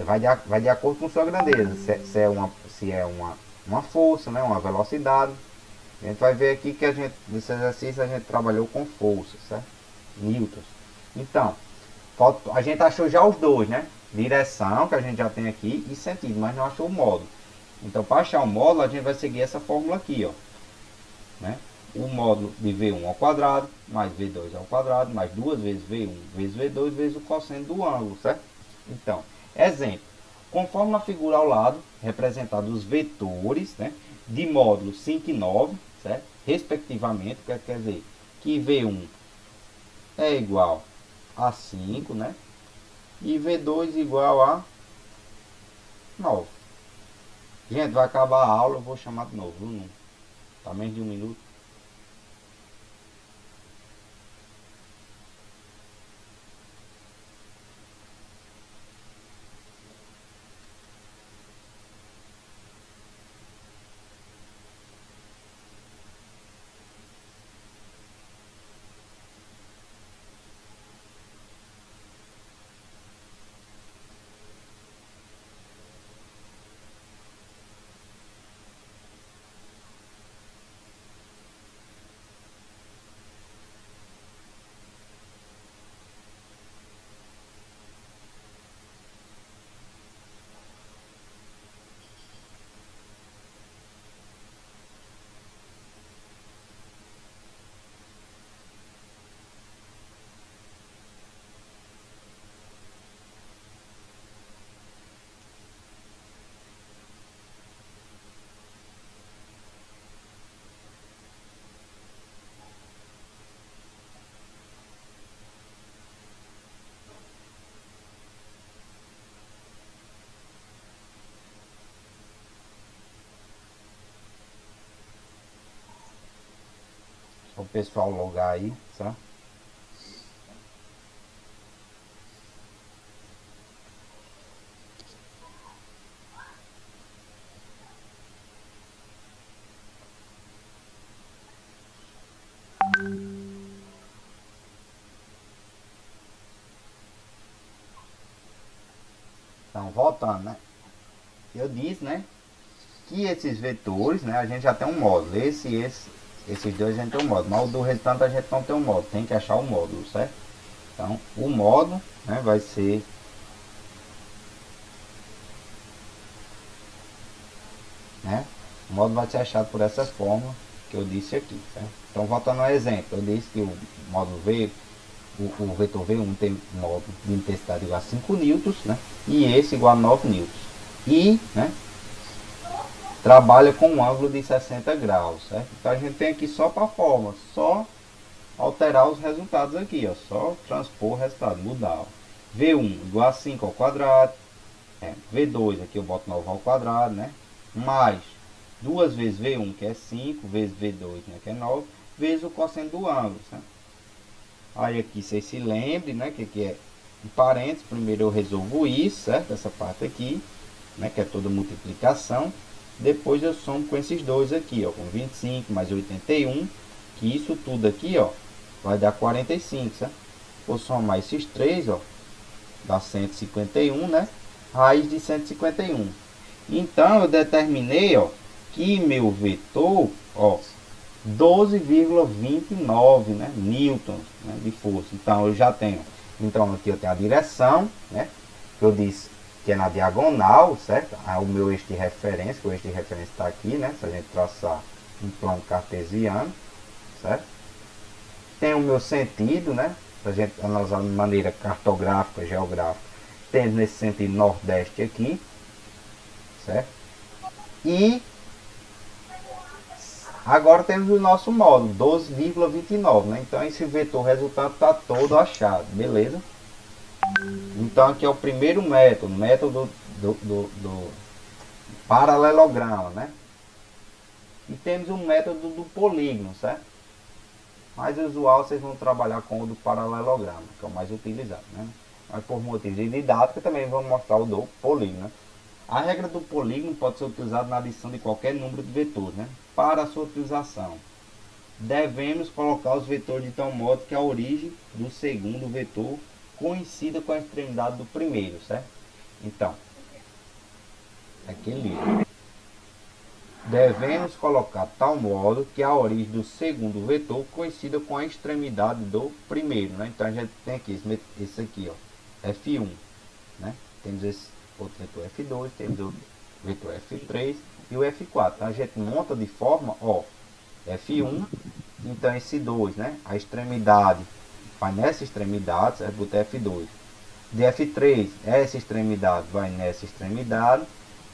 vai de acordo com sua grandeza. Se é uma força, né? Uma velocidade. A gente vai ver aqui que nesse exercício a gente trabalhou com força, certo? Newtons. Então, a gente achou já os dois, né? Direção, que a gente já tem aqui, e sentido, mas não achou o módulo. Então, para achar o módulo, a gente vai seguir essa fórmula aqui, ó. Né? O módulo de V1 ao quadrado, mais V2 ao quadrado, mais 2 vezes V1 vezes V2 vezes o cosseno do ângulo, certo? Então, exemplo. Conforme na figura ao lado, representados os vetores, né? De módulo 5 e 9, certo? Respectivamente, quer dizer que V1 é igual a 5, né? E V2 igual a 9. Gente, vai acabar a aula, eu vou chamar de novo, viu? Tá menos de um minuto. O pessoal logar aí, certo? Então, voltando, né? Eu disse, né? Que esses vetores, né? A gente já tem um módulo. Esses dois a gente tem um módulo. Mas o do restante a gente não tem um módulo. Tem que achar o módulo, certo? Então, o módulo, né? Vai ser... né? O módulo vai ser achado por essa fórmula que eu disse aqui, certo? Então, voltando ao exemplo. Eu disse que o módulo V... O vetor V1 tem módulo de intensidade igual a 5 newtons, né? E esse igual a 9 newtons. E, né? Trabalha com um ângulo de 60 graus, certo? Então a gente tem aqui só para a fórmula, só alterar os resultados aqui, ó, só transpor o resultado, mudar. Ó. V1 igual a 5 ao quadrado, V2 aqui eu boto 9 ao quadrado, né? Mais 2 vezes V1 que é 5, vezes V2, né, que é 9, vezes o cosseno do ângulo, certo? Aí aqui vocês se lembrem, né, que é em parênteses, primeiro eu resolvo isso, certo? Essa parte aqui, né, que é toda multiplicação. Depois eu somo com esses dois aqui, ó, com 25 mais 81, que isso tudo aqui, ó, vai dar 45, certo? Vou somar esses três, ó, dá 151, né? Raiz de 151. Então eu determinei, ó, que meu vetor, ó, 12,29, né, newtons, né, de força. Então eu já tenho, então aqui eu tenho a direção, né, que eu disse que é na diagonal, certo? O meu eixo de referência, que o eixo de referência está aqui, né, se a gente traçar um plano cartesiano, certo? Tem o meu sentido, né, a gente analisar de maneira cartográfica, geográfica, temos nesse sentido nordeste aqui, certo? E Agora temos o nosso módulo, 12,29, né? Então esse vetor resultante está todo achado, beleza? Então aqui é o primeiro método, método do paralelograma, né? E temos o método do polígono, certo? Mais usual vocês vão trabalhar com o do paralelograma, que é o mais utilizado, né? Mas por motivos de didática também vamos mostrar o do polígono, né? A regra do polígono pode ser utilizada na adição de qualquer número de vetores, né? Para a sua utilização, devemos colocar os vetores de tal modo que a origem do segundo vetor coincida com a extremidade do primeiro, certo? Então, aquele devemos colocar de tal modo que a origem do segundo vetor coincida com a extremidade do primeiro, né? Então a gente tem aqui esse aqui, ó, F1, né? Temos esse outro vetor F2, temos o vetor F3 e o F4. Então a gente monta de forma, ó, F1, então esse 2, né? A extremidade vai nessa extremidade, certo? Botar F2. De F3, essa extremidade vai nessa extremidade.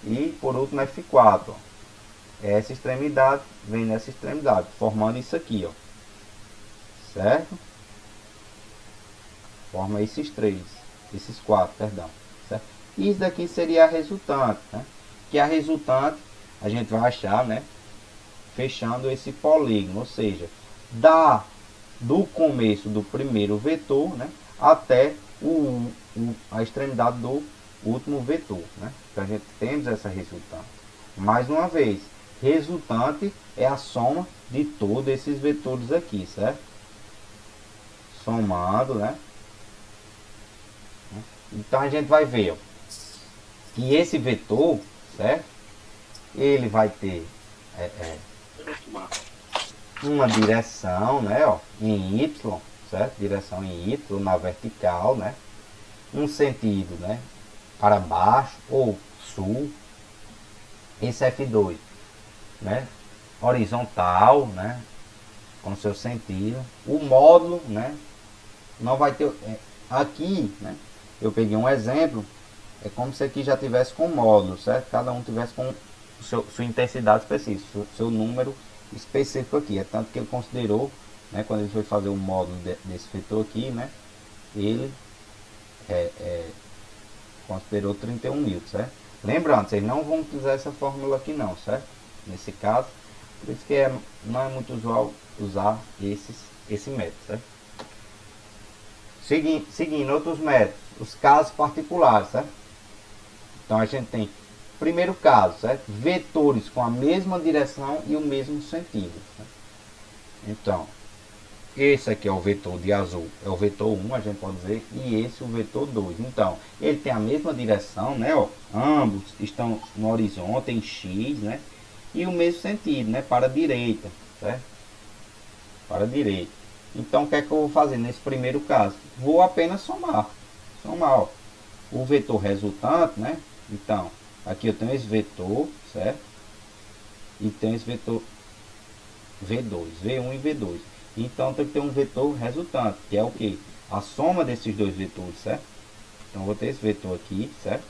E por último F4, ó. Essa extremidade vem nessa extremidade, formando isso aqui, ó. Certo? Forma esses quatro, perdão. Certo? E isso daqui seria a resultante, né? Que a resultante a gente vai achar, né? Fechando esse polígono, ou seja, do começo do primeiro vetor, né? Até a extremidade do último vetor, né? Então a gente temos essa resultante. Mais uma vez, resultante é a soma de todos esses vetores aqui, certo? Somando, né? Então a gente vai ver, ó, que esse vetor, certo? Ele vai ter uma direção, né, ó, em Y, certo? Direção em Y na vertical, né? Um sentido, né, para baixo ou sul. Esse F2, né, horizontal, né, com seu sentido. O módulo, né, não vai ter aqui, né? Eu peguei um exemplo, é como se aqui já tivesse com módulo, certo? Cada um tivesse com sua intensidade específica, seu número específico aqui. É tanto que ele considerou, né, quando ele foi fazer o módulo desse vetor aqui, né, ele considerou 31 newtons, certo? Lembrando, vocês não vão utilizar essa fórmula aqui não, certo? Nesse caso, por isso que não é muito usual usar esse método, certo? Seguindo outros métodos, os casos particulares, certo? Então a gente tem, primeiro caso, certo? Vetores com a mesma direção e o mesmo sentido, certo? Então, esse aqui é o vetor de azul, é o vetor 1, a gente pode dizer, e esse o vetor 2. Então, ele tem a mesma direção, né, ó, ambos estão no horizonte, em X, né, e o mesmo sentido, né, para a direita, certo? Para a direita. Então, o que é que eu vou fazer nesse primeiro caso? Vou apenas somar, ó, o vetor resultante, né, então, aqui eu tenho esse vetor, certo? E tenho esse vetor V2, V1 e V2. Então tem que ter um vetor resultante, que é o que? A soma desses dois vetores, certo? Então eu vou ter esse vetor aqui, certo?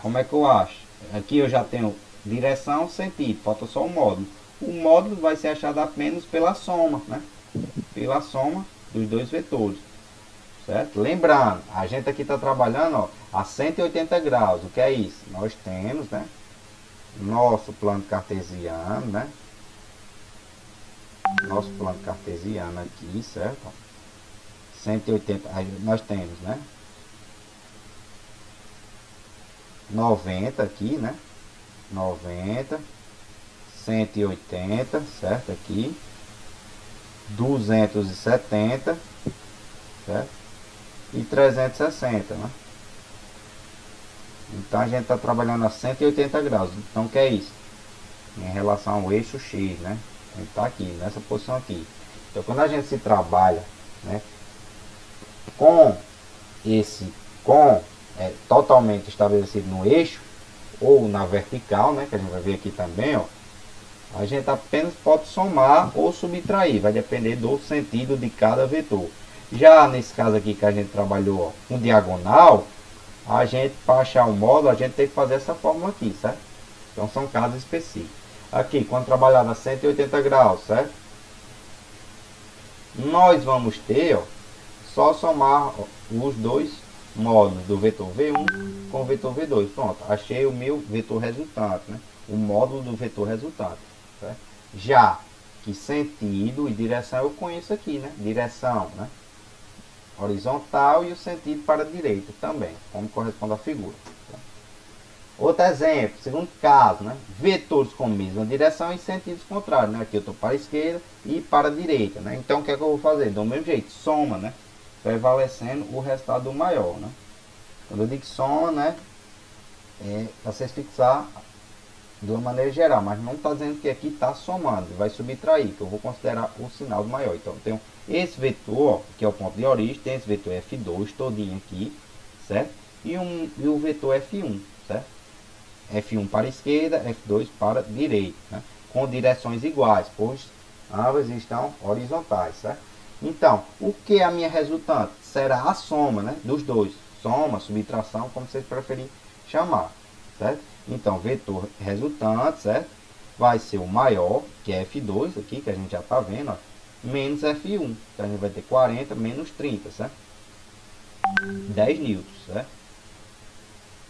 Como é que eu acho? Aqui eu já tenho direção, sentido, falta só o módulo. O módulo vai ser achado apenas pela soma, né? Pela soma dos dois vetores, certo? Lembrando, a gente aqui está trabalhando, ó, a 180 graus. O que é isso? Nós temos, né, nosso plano cartesiano, né? Nosso plano cartesiano aqui, certo? 180, aí nós temos, né, 90 aqui, né, 90, 180, certo? Aqui 270, certo? E 360, né? Então a gente está trabalhando a 180 graus. Então o que é isso? Em relação ao eixo X, né? A gente está aqui, nessa posição aqui. Então quando a gente se trabalha, né, com totalmente estabelecido no eixo ou na vertical, né, que a gente vai ver aqui também, ó, a gente apenas pode somar ou subtrair, vai depender do sentido de cada vetor. Já nesse caso aqui que a gente trabalhou, ó, com diagonal, a gente, para achar o módulo, a gente tem que fazer essa fórmula aqui, certo? Então são casos específicos. Aqui, quando trabalhar a 180 graus, certo? Nós vamos ter, ó, só somar ó, os dois módulos do vetor V1 com o vetor V2. Pronto, achei o meu vetor resultante, né? O módulo do vetor resultante. Certo? Já que sentido e direção eu conheço aqui, né? Direção, né? Horizontal e o sentido para a direita também, como corresponde à figura. Outro exemplo, segundo caso, né? Vetores com mesma direção e sentidos contrários, né? Aqui eu estou para a esquerda e para a direita, né? Então o que é que eu vou fazer? Do mesmo jeito, soma, né? Prevalecendo o resultado do maior, né? Quando eu digo soma, né? É para vocês fixar de uma maneira geral, mas não está dizendo que aqui está somando, vai subtrair, que eu vou considerar o sinal do maior. Então eu tenho esse vetor, ó, que é o ponto de origem, tem esse vetor F2 todinho aqui, certo? E o vetor F1, certo? F1 para a esquerda, F2 para a direita, né? Com direções iguais, pois ambas estão horizontais, certo? Então, o que é a minha resultante? Será a soma, né, dos dois. Soma, subtração, como vocês preferirem chamar, certo? Então, vetor resultante, certo? Vai ser o maior, que é F2 aqui, que a gente já está vendo, ó, menos F1. Então, a gente vai ter 40 menos 30, certo? 10 newtons, certo?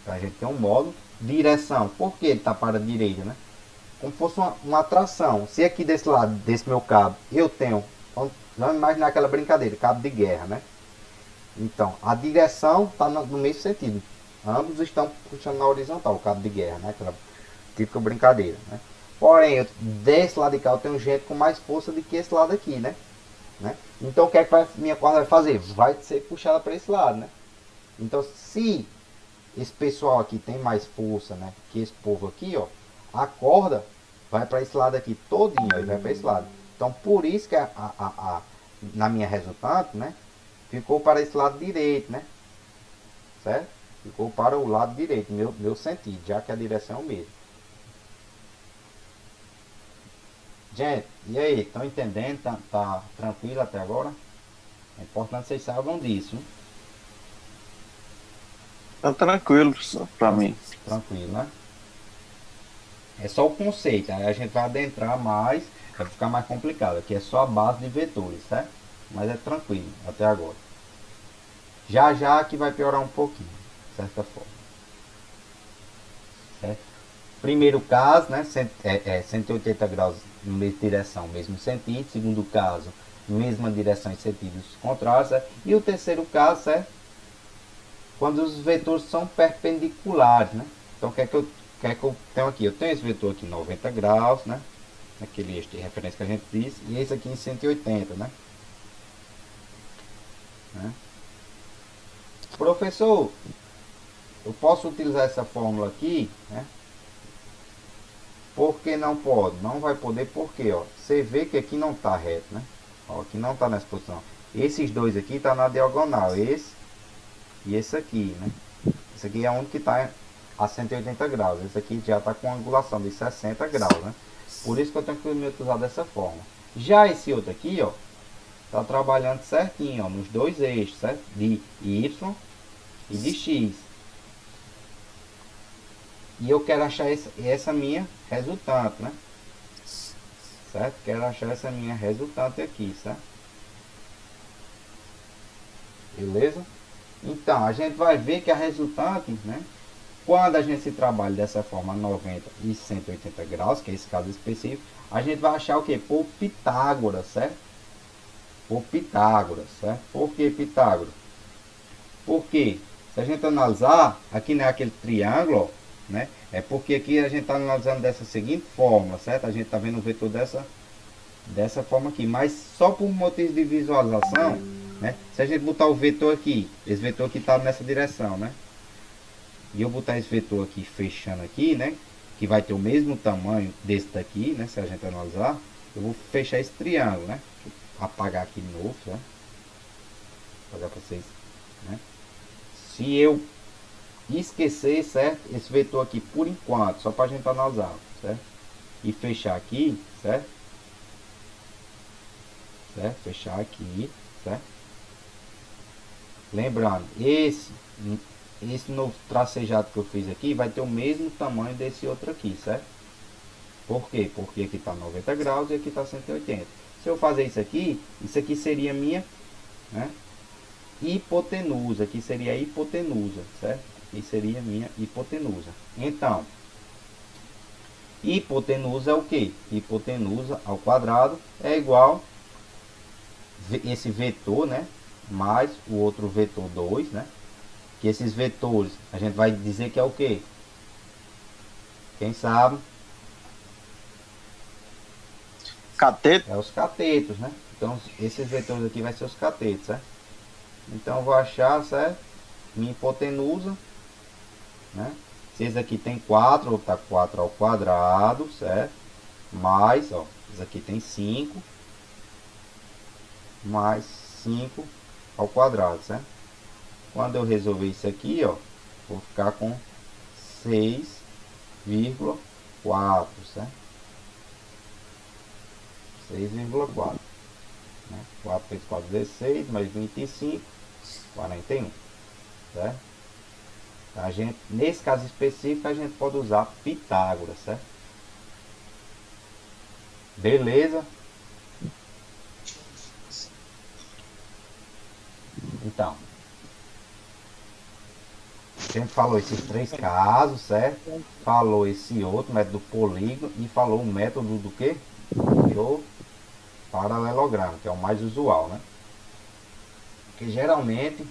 Então, a gente tem um módulo. Direção, por que ele está para a direita, né? Como fosse uma atração. Se aqui desse lado, desse meu cabo, eu tenho, vamos imaginar aquela brincadeira, cabo de guerra, né? Então, a direção está no mesmo sentido. Ambos estão puxando na horizontal, o cabo de guerra, né? Aquela típica brincadeira, né? Porém, desse lado de cá eu tenho gente com mais força do que esse lado aqui, né? Então, o que é que minha corda vai fazer? Vai ser puxada para esse lado, né? Então, se esse pessoal aqui tem mais força, né, que esse povo aqui, ó, a corda vai para esse lado aqui todinho, ó, e vai para esse lado. Então, por isso que na minha resultante, né, ficou para esse lado direito, né, certo? Ficou para o lado direito, meu sentido, já que a direção é o mesmo. Gente, e aí, estão entendendo? Tá tranquilo até agora? É importante que vocês saibam disso, hein? Tá tranquilo pra mim. Tranquilo, né? É só o conceito, aí a gente vai adentrar mais, vai ficar mais complicado. Aqui é só a base de vetores, certo? Mas é tranquilo até agora. Já que vai piorar um pouquinho, de certa forma. Certo? Primeiro caso, né? 180 graus na mesma direção, mesmo sentido. Segundo caso, mesma direção e sentidos contrários. Certo? E o terceiro caso, certo? Quando os vetores são perpendiculares, né? Então, o que é que eu tenho aqui? Eu tenho esse vetor aqui em 90 graus, né? Aquele eixo de referência que a gente disse. E esse aqui em 180, né? Professor, eu posso utilizar essa fórmula aqui, né? Por que não pode? Não vai poder porque, ó, você vê que aqui não está reto, né? Ó, aqui não está nessa posição. Esses dois aqui estão na diagonal, esse e esse aqui, né? Esse aqui é um que está a 180 graus. Esse aqui já está com angulação de 60 graus, né? Por isso que eu tenho que me utilizar dessa forma. Já esse outro aqui, ó, está trabalhando certinho, ó, nos dois eixos, certo? De Y e de X. E eu quero achar essa minha resultante, né? Certo? Quero achar essa minha resultante aqui, certo? Beleza? Então, a gente vai ver que a resultante, né? Quando a gente se trabalha dessa forma 90 e 180 graus, que é esse caso específico, a gente vai achar o que? Por Pitágoras, certo? Por Pitágoras, certo? Por que Pitágoras? Porque, se a gente analisar, aqui não é aquele triângulo, né? É porque aqui a gente está analisando dessa seguinte forma, certo? A gente está vendo o vetor dessa forma aqui, mas só por motivo de visualização, né? Se a gente botar o vetor aqui, esse vetor aqui está nessa direção, né? E eu botar esse vetor aqui fechando aqui, né? Que vai ter o mesmo tamanho desse daqui, né? Se a gente analisar, eu vou fechar esse triângulo, né? Apagar aqui de novo, né? Apagar para vocês, né? Se eu esquecer, certo? Esse vetor aqui por enquanto, só para a gente analisar, certo? E fechar aqui, certo? Certo? Fechar aqui, certo? Lembrando, esse novo tracejado que eu fiz aqui vai ter o mesmo tamanho desse outro aqui, certo? Por quê? Porque aqui está 90 graus e aqui está 180. Se eu fazer isso aqui seria minha, né, hipotenusa. Aqui seria a hipotenusa, certo? Aqui seria minha hipotenusa. Então, hipotenusa é o que? Hipotenusa ao quadrado é igual esse vetor, né, mais o outro vetor 2, né? Que esses vetores a gente vai dizer que é o que? Quem sabe? Cateto. É os catetos, né? Então esses vetores aqui vai ser os catetos, certo? Então eu vou achar, certo? Minha hipotenusa, né? Se esse aqui tem 4, vou botar 4 ao quadrado, certo? Mais, ó, esse aqui tem 5, mais 5 ao quadrado, certo? Quando eu resolver isso aqui, ó, vou ficar com 6,4, certo? 6,4, né? 4 vezes 4, 16, mais 25, 41, certo? A gente, nesse caso específico, a gente pode usar Pitágoras, certo? Beleza? Então, a gente falou esses 3 casos, certo? Falou esse outro, método do polígono, e falou o método do que? Do paralelogramo, que é o mais usual, né? Porque geralmente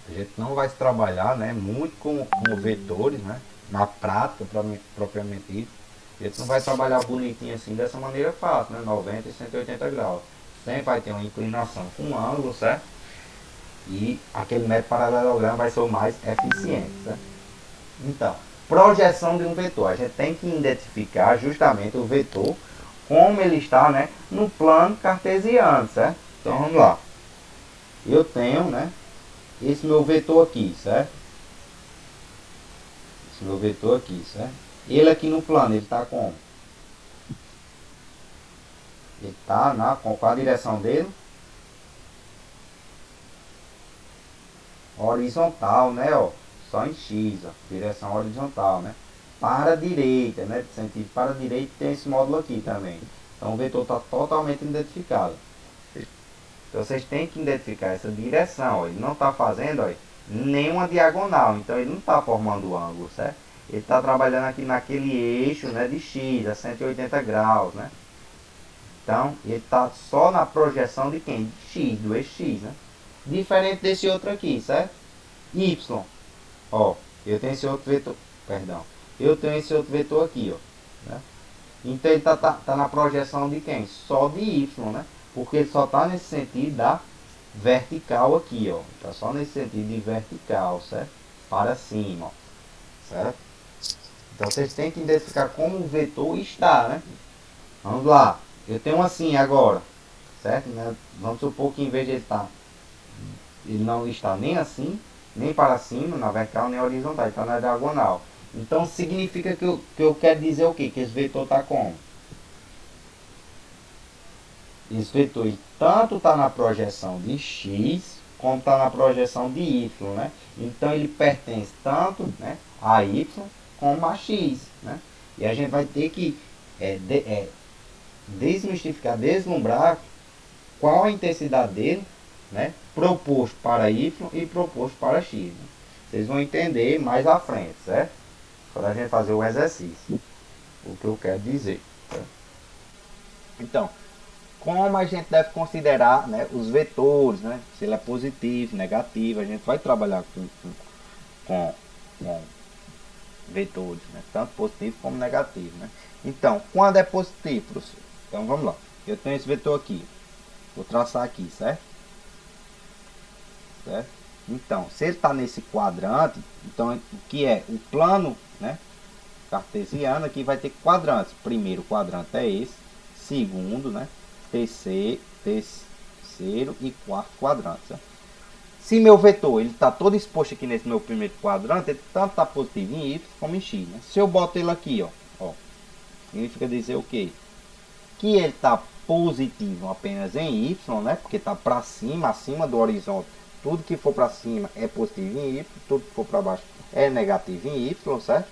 a gente não vai trabalhar, né, muito com vetores, né? Na prática, propriamente dito. A gente não vai trabalhar bonitinho assim dessa maneira fácil, né? 90 e 180 graus. Sempre vai ter uma inclinação com um ângulo, certo? E aquele método paralelogramo vai ser o mais eficiente, certo? Então, projeção de um vetor. A gente tem que identificar justamente o vetor como ele está, né, no plano cartesiano, certo? Então vamos lá. Eu tenho, né, esse meu vetor aqui, certo? Esse meu vetor aqui, certo? Ele aqui no plano, ele está como? Ele está com qual a direção dele? Horizontal, né, ó? Só em X, ó, direção horizontal, né? Para a direita, né? De sentido para a direita tem esse módulo aqui também. Então o vetor está totalmente identificado. Então vocês têm que identificar essa direção, ó. Ele não está fazendo, ó, nenhuma diagonal, então ele não está formando ângulo, certo? Ele está trabalhando aqui naquele eixo, né, de X, a 180 graus, né? Então ele está só na projeção de quem? De X, do eixo X, né? Diferente desse outro aqui, certo? Y. Ó, eu tenho esse outro vetor, perdão. Eu tenho esse outro vetor aqui, ó, né? Então ele tá na projeção de quem? Só de Y, né? Porque ele só está nesse sentido da vertical aqui, ó. Tá só nesse sentido de vertical, certo? Para cima, ó. Certo? Então vocês têm que identificar como o vetor está, né? Vamos lá. Eu tenho assim agora, certo? Né? Vamos supor que em vez de ele não está nem assim, nem para cima, na vertical, nem horizontal, ele está na diagonal. Então significa que eu quero dizer o quê? Que esse vetor está como? Esse vetor tanto está na projeção de X, como está na projeção de Y, né? Então ele pertence tanto, né, a Y como a X, né? E a gente vai ter que desmistificar, deslumbrar qual a intensidade dele, né, proposto para Y e proposto para X, né? Vocês vão entender mais à frente, certo? Para a gente fazer o exercício, o que eu quero dizer, certo? Então, como a gente deve considerar, né, os vetores, né? Se ele é positivo, negativo, a gente vai trabalhar com vetores, né? Tanto positivo como negativo, né? Então, quando é positivo, professor? Então vamos lá. Eu tenho esse vetor aqui. Vou traçar aqui, certo? Certo? Então, se ele está nesse quadrante, então o que é? O plano, né, cartesiano aqui vai ter quadrantes. Primeiro quadrante é esse, segundo, né, terceiro e quarto quadrante, certo? Se meu vetor ele está todo exposto aqui nesse meu primeiro quadrante, ele tanto está positivo em Y como em X, né? Se eu boto ele aqui, ó, significa dizer o quê? Que ele está positivo apenas em Y, né? Porque está para cima, acima do horizonte. Tudo que for para cima é positivo em Y, tudo que for para baixo é negativo em Y, certo?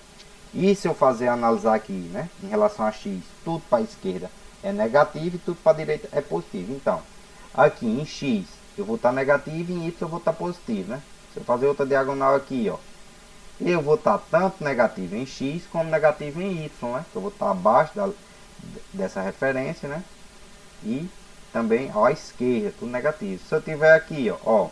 E se eu fazer analisar aqui, né, em relação a x, tudo para a esquerda é negativo e tudo para a direita é positivo. Então, aqui em x eu vou estar negativo e em y eu vou estar positivo, né? Se eu fazer outra diagonal aqui, ó, eu vou estar tanto negativo em x como negativo em y, né? Eu vou estar abaixo dessa referência, né? E também ó, à esquerda, tudo negativo. Se eu tiver aqui, ó,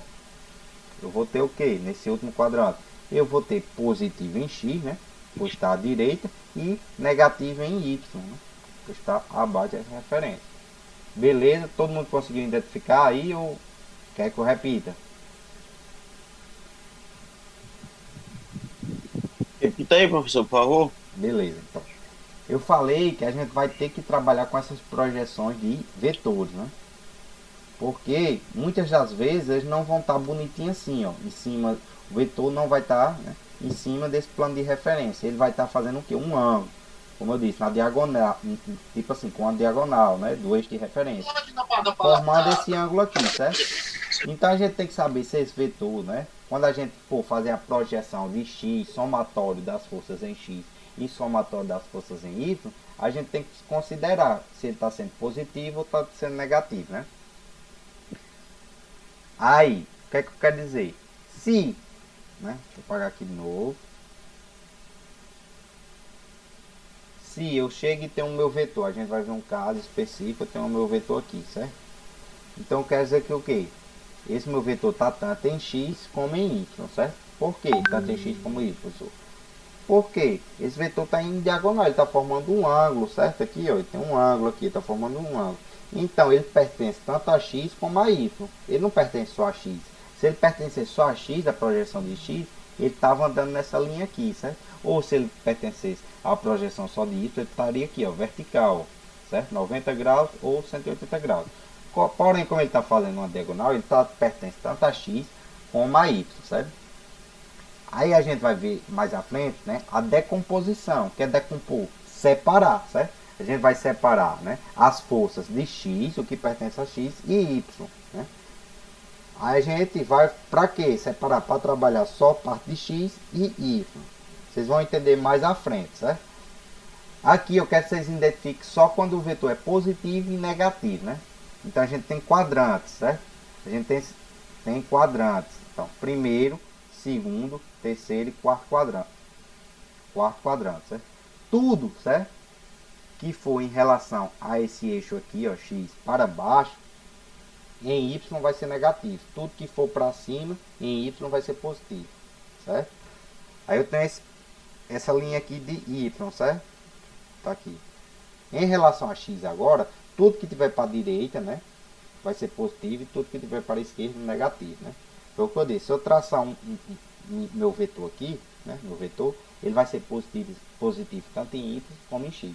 eu vou ter o que nesse último quadrante? Eu vou ter positivo em x, né? Por estar à direita, e negativo em y, né? Por estar abaixo dessa referência. Beleza? Todo mundo conseguiu identificar aí ou quer que eu repita? Repita aí, professor, por favor. Beleza, então. Eu falei que a gente vai ter que trabalhar com essas projeções de vetores, né? Porque muitas das vezes eles não vão estar bonitinhos assim, ó. Em cima, o vetor não vai estar, né, em cima desse plano de referência. Ele vai estar fazendo o que? Um ângulo. Como eu disse, na diagonal, tipo assim, com a diagonal, né, do eixo de referência. Formando esse ângulo aqui, certo? Então a gente tem que saber se esse vetor, né, quando a gente for fazer a projeção de x, somatório das forças em x e somatório das forças em y, a gente tem que considerar se ele está sendo positivo ou está sendo negativo, né? Aí, o que é que eu quero dizer? Se, né, deixa eu apagar aqui de novo. Se eu chego e tenho o meu vetor, a gente vai ver um caso específico, eu tenho o meu vetor aqui, certo? Então quer dizer que o quê? Esse meu vetor está tanto em x como em y, certo? Por que tanto em x como em y, professor? Porque esse vetor está em diagonal, ele está formando um ângulo, certo? Aqui, ó, ele tem um ângulo aqui, está formando um ângulo. Então ele pertence tanto a x como a y. Ele não pertence só a x. Se ele pertencer só a x, a projeção de x, ele estava andando nessa linha aqui, certo? Ou se ele pertencesse à projeção só de y, ele estaria aqui, ó, vertical, certo? 90 graus ou 180 graus. Porém, como ele está fazendo uma diagonal, ele pertence tanto a x como a y, certo? Aí a gente vai ver mais à frente, né, a decomposição, que é decompor, separar, certo? A gente vai separar, né, as forças de x, o que pertence a x, e y, né? Aí a gente vai para quê? Separar para trabalhar só parte de x e y. Vocês vão entender mais à frente, certo? Aqui eu quero que vocês identifiquem só quando o vetor é positivo e negativo, né? Então a gente tem quadrantes, certo? A gente tem quadrantes. Então, primeiro, segundo, terceiro e quarto quadrante. Quarto quadrante, certo? Tudo, certo? Que for em relação a esse eixo aqui, ó, x para baixo, em y vai ser negativo. Tudo que for para cima, em y vai ser positivo, certo? Aí eu tenho essa linha aqui de y, certo? Tá aqui. Em relação a x agora, tudo que tiver para a direita, né, vai ser positivo, e tudo que tiver para a esquerda, negativo, né? Então, eu disse, se eu traçar meu vetor aqui, né, meu vetor, ele vai ser positivo tanto em y como em x.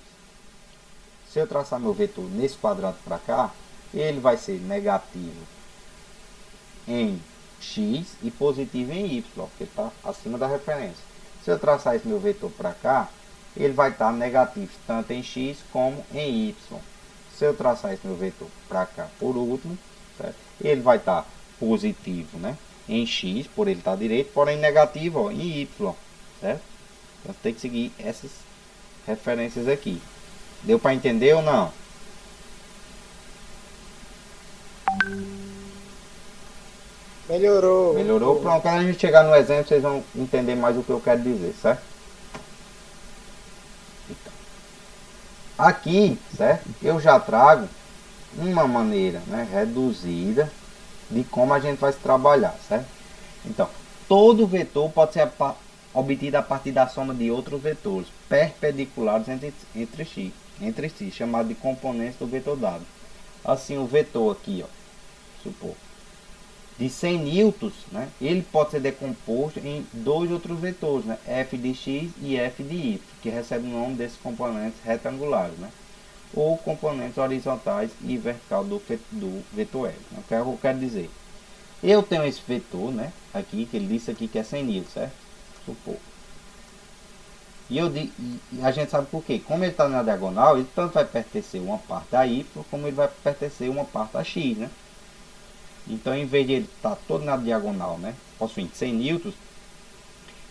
Se eu traçar meu vetor nesse quadrado para cá, ele vai ser negativo em x e positivo em y, porque está acima da referência. Se eu traçar esse meu vetor para cá, ele vai estar negativo tanto em x como em y. Se eu traçar esse meu vetor para cá por último, certo? Ele vai estar positivo, né, em x, por ele estar direito, porém negativo, ó, em y, certo? Então tem que seguir essas referências aqui. Deu para entender ou não? Melhorou. Melhorou? Pronto, quando a gente chegar no exemplo, vocês vão entender mais o que eu quero dizer, certo? Então, aqui, certo? Eu já trago uma maneira, né, reduzida de como a gente vai se trabalhar, certo? Então, todo vetor pode ser obtido a partir da soma de outros vetores perpendiculares entre si, chamado de componentes do vetor dado. Assim, o vetor aqui, ó, supor, de 100 newtons, né, ele pode ser decomposto em dois outros vetores, né, f de x e f de y, que recebem o nome desses componentes retangulares, né, ou componentes horizontais e vertical do vetor L. O que eu quero dizer? Eu tenho esse vetor, né, aqui, que ele disse aqui que é 100 newtons, certo? Supor. E a gente sabe por quê? Como ele está na diagonal, ele tanto vai pertencer uma parte a y, como ele vai pertencer uma parte a x, né? Então, em vez de ele estar todo na diagonal, né, possuindo 100 newtons,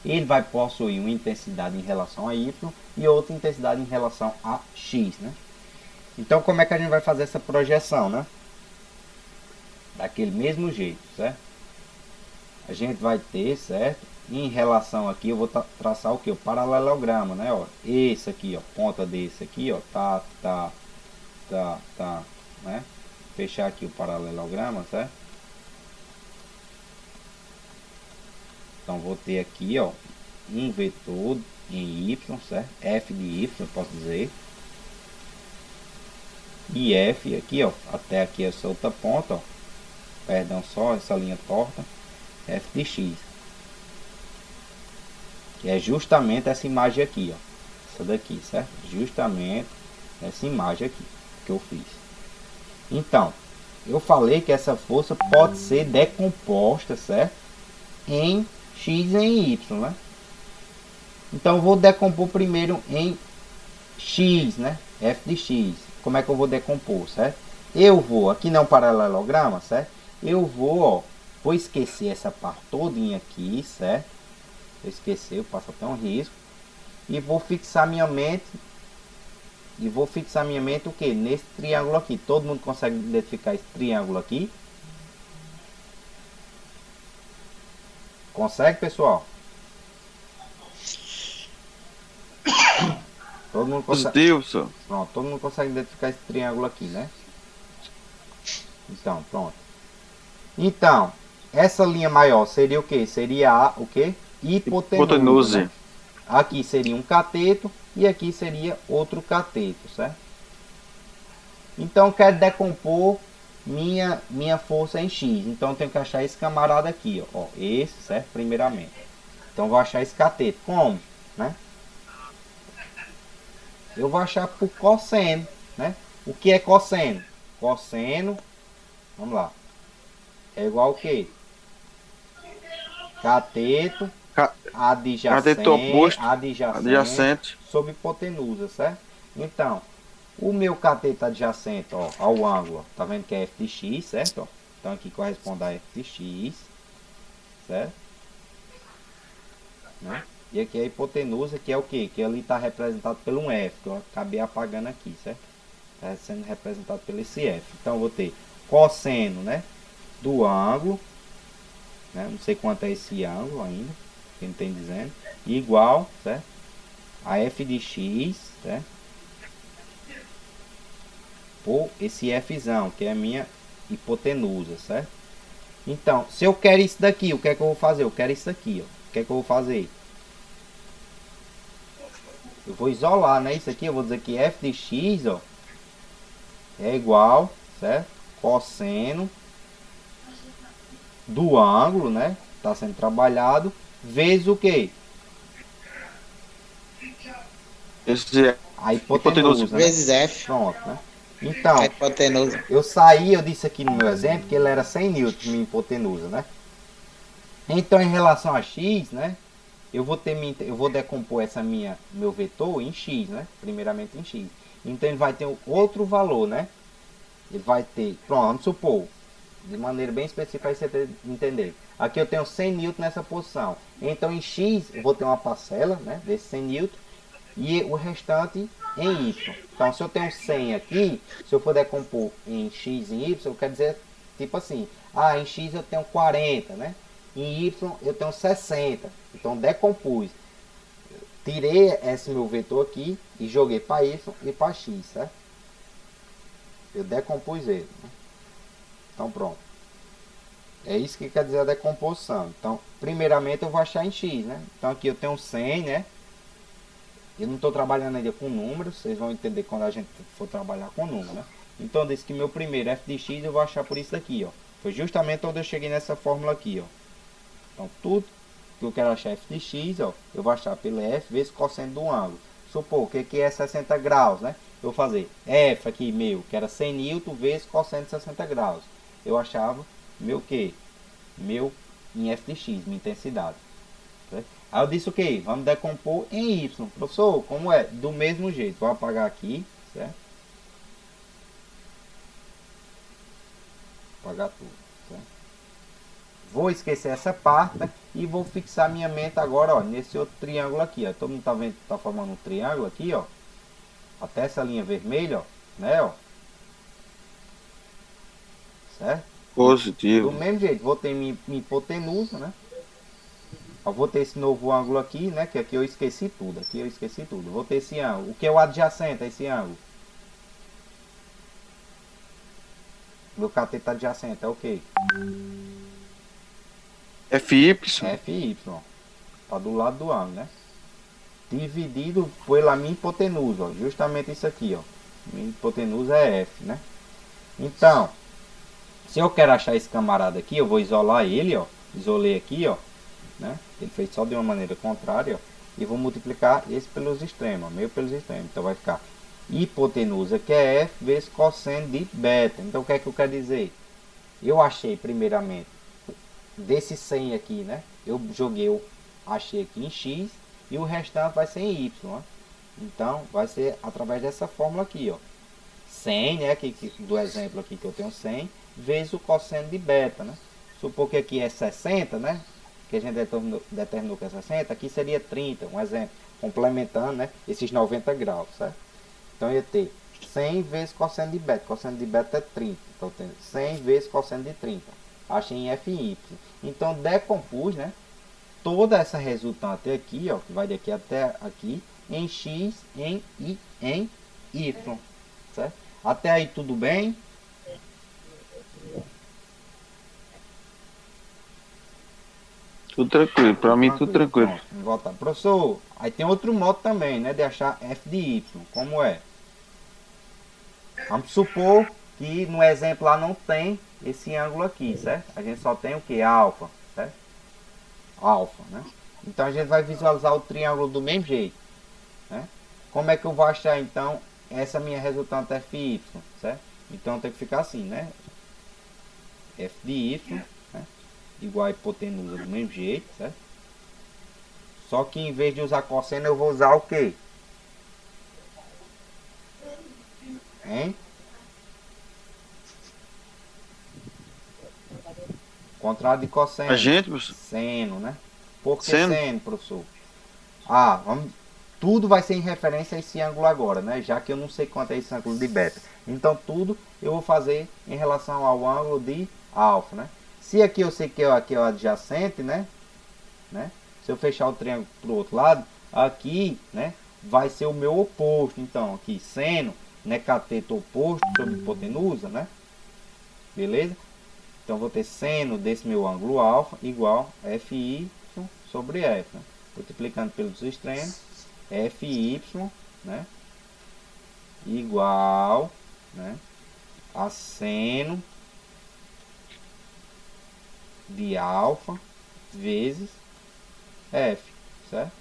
ele vai possuir uma intensidade em relação a y e outra intensidade em relação a x, né? Então, como é que a gente vai fazer essa projeção, né? Daquele mesmo jeito, certo? A gente vai ter, certo? Em relação aqui, eu vou traçar o que? O paralelograma, né? Ó, esse aqui, ó, ponta desse aqui, ó, né? Fechar aqui o paralelograma, certo? Então, vou ter aqui, ó, um vetor em y, certo? F de y, eu posso dizer. E F aqui, ó, até aqui essa outra ponta, ó. Perdão, só essa linha torta. F de x. Que é justamente essa imagem aqui, ó. Essa daqui, certo? Justamente essa imagem aqui que eu fiz. Então, eu falei que essa força pode ser decomposta, certo? Em x e em y, né? Então, eu vou decompor primeiro em x, né? F de x. Como é que eu vou decompor, certo? Eu vou, aqui não é um paralelograma, certo? Eu vou, ó, vou esquecer essa parte todinha aqui, certo? Eu esqueci, eu passo até um risco. E vou fixar minha mente. E vou fixar minha mente o que? Nesse triângulo aqui. Todo mundo consegue identificar esse triângulo aqui? Consegue, pessoal? Todo mundo consegue. Positivo, senhor. Pronto, todo mundo consegue identificar esse triângulo aqui, né? Então, pronto. Então, essa linha maior seria o que? Seria a, o que? Hipotenusa. Né? Aqui seria um cateto e aqui seria outro cateto, certo? Então, eu quero decompor minha força em x. Então, eu tenho que achar esse camarada aqui, ó. Esse, certo? Primeiramente. Então, eu vou achar esse cateto. Como? Né? Eu vou achar por cosseno, né? O que é cosseno? Cosseno, vamos lá. É igual o que? Cateto adjacente sobre hipotenusa, certo? Então, o meu cateto adjacente, ó, ao ângulo, ó, tá vendo que é f de x, certo? Ó, então aqui corresponde a f de x, certo? Né? E aqui é a hipotenusa, que é o que? Que ali está representado por um f, que eu acabei apagando aqui, certo? Está sendo representado pelo esse f. Então, eu vou ter cosseno, né? Do ângulo, né? Não sei quanto é esse ângulo ainda, que não tem dizendo, igual, certo? A f de x, certo? Por esse fzão, que é a minha hipotenusa, certo? Então, se eu quero isso daqui, o que é que eu vou fazer? Eu quero isso aqui, ó. O que é que eu vou fazer? Eu vou isolar, né? Isso aqui eu vou dizer que f de x, ó, é igual, certo? Cosseno do ângulo, né? Está sendo trabalhado, vezes o que? A hipotenusa, né? Vezes f. Pronto, né? Então, A hipotenusa. eu disse aqui no meu exemplo que ele era 100 newtons, minha hipotenusa, né? Então, em relação a x, né? Eu vou decompor meu vetor em x, né? Primeiramente em x. Então, ele vai ter outro valor, né? Ele vai ter, pronto, vamos supor, de maneira bem específica para você entender. Aqui eu tenho 100 newton nessa posição. Então, em x, eu vou ter uma parcela, né? Desse 100 newton. E o restante em y. Então, se eu tenho 100 aqui, se eu for decompor em x e y, eu quero dizer, tipo assim, em x eu tenho 40, né? Em y eu tenho 60. Então, decompus. Tirei esse meu vetor aqui e joguei para y e para x, certo? Eu decompus ele. Né? Então, pronto. É isso que quer dizer a decomposição. Então, primeiramente eu vou achar em x, né? Então, aqui eu tenho 100, né? Eu não estou trabalhando ainda com números, vocês vão entender quando a gente for trabalhar com números, né? Então, eu disse que meu primeiro f de x eu vou achar por isso daqui, ó. Foi justamente onde eu cheguei nessa fórmula aqui, ó. Então, tudo que eu quero achar f de x, ó, eu vou achar pelo f vezes cosseno do ângulo. Supor que aqui é 60 graus, né? Eu vou fazer f aqui, meu, que era 100 newton vezes cosseno de 60 graus. Eu achava meu que? Meu em f de x, minha intensidade. Certo? Aí eu disse o que? Vamos decompor em y. Professor, como é? Do mesmo jeito. Vou apagar aqui, certo? Apagar tudo, certo? Vou esquecer essa parte, né? E vou fixar minha mente agora, ó, nesse outro triângulo aqui, ó. Todo mundo tá vendo que tá formando um triângulo aqui, ó. Até essa linha vermelha, ó, né, ó. Certo? Positivo. Do mesmo jeito, vou ter minha hipotenusa, né? Eu vou ter esse novo ângulo aqui, né? Que aqui eu esqueci tudo. Aqui eu esqueci tudo. Vou ter esse ângulo. O que é o adjacente a esse ângulo? Meu cateto adjacente é o quê? FY. FY. Tá do lado do ângulo, né? Dividido pela minha hipotenusa, ó. Justamente isso aqui, ó. Minha hipotenusa é F, né? Então, se eu quero achar esse camarada aqui, eu vou isolar ele, ó. Isolei aqui, ó. Né? Ele fez só de uma maneira contrária, ó. E vou multiplicar esse pelos extremos, meio pelos extremos. Então vai ficar hipotenusa, que é F, vezes cosseno de beta. Então o que é que eu quero dizer? Eu achei primeiramente desse 100 aqui, né? Eu joguei, eu achei aqui em X e o restante vai ser em Y, ó. Então vai ser através dessa fórmula aqui, ó. 100, né? Do exemplo aqui que eu tenho 100, vezes o cosseno de beta, né? Supor que aqui é 60, né? Que a gente determinou que é 60, aqui seria 30, um exemplo, complementando, né, esses 90 graus, certo? Então ia ter 100 vezes cosseno de beta é 30, então tem 100 vezes cosseno de 30, achei em FY. Então decompus, né, toda essa resultante aqui, ó, que vai daqui até aqui, em X, em Y, certo? Até aí tudo bem? Tudo tranquilo, pra mim tudo tranquilo. Pronto, vamos voltar. Professor, aí tem outro modo também, né, de achar f de y. Como é? Vamos supor que no exemplo lá não tem esse ângulo aqui, certo? A gente só tem o que? Alfa, certo? Alfa, né? Então a gente vai visualizar o triângulo do mesmo jeito, né? Como é que eu vou achar então essa minha resultante fy, certo? Então tem que ficar assim, né? F de y, né? Igual a hipotenusa do mesmo jeito, certo? Só que em vez de usar cosseno, eu vou usar o quê? Hein? Contrário de cosseno. A gente, professor? Seno, né? Por que Seno? seno, professor? Ah, vamos... Tudo vai ser em referência a esse ângulo agora, né? Já que eu não sei quanto é esse ângulo de beta. Então tudo eu vou fazer em relação ao ângulo de alfa, né? Se aqui eu sei que aqui é o adjacente, né? Se eu fechar o triângulo para o outro lado, aqui, né, vai ser o meu oposto. Então, aqui, seno, né, cateto oposto sobre hipotenusa, né? Beleza? Então, vou ter seno desse meu ângulo alfa igual a FY sobre F, né? Multiplicando pelos extremos, FY, né, igual, né, a seno de alfa vezes F, certo?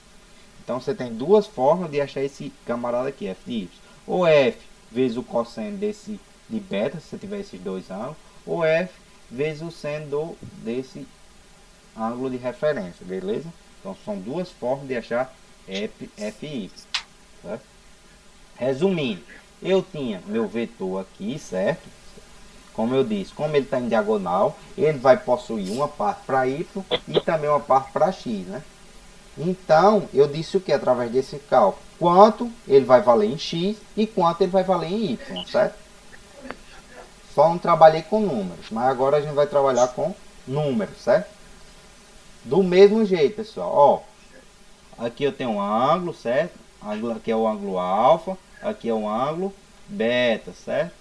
Então você tem duas formas de achar esse camarada aqui, F de Y. Ou F vezes o cosseno desse de beta, se você tiver esses dois ângulos, ou F vezes o seno desse ângulo de referência, beleza? Então são duas formas de achar F e Y, certo? Resumindo, eu tinha meu vetor aqui, certo? Como eu disse, como ele está em diagonal, ele vai possuir uma parte para Y e também uma parte para X, né? Então, eu disse o que através desse cálculo? Quanto ele vai valer em X e quanto ele vai valer em Y, certo? Só não trabalhei com números, mas agora a gente vai trabalhar com números, certo? Do mesmo jeito, pessoal, ó. Aqui eu tenho um ângulo, certo? Aqui é o ângulo alfa, aqui é o ângulo beta, certo?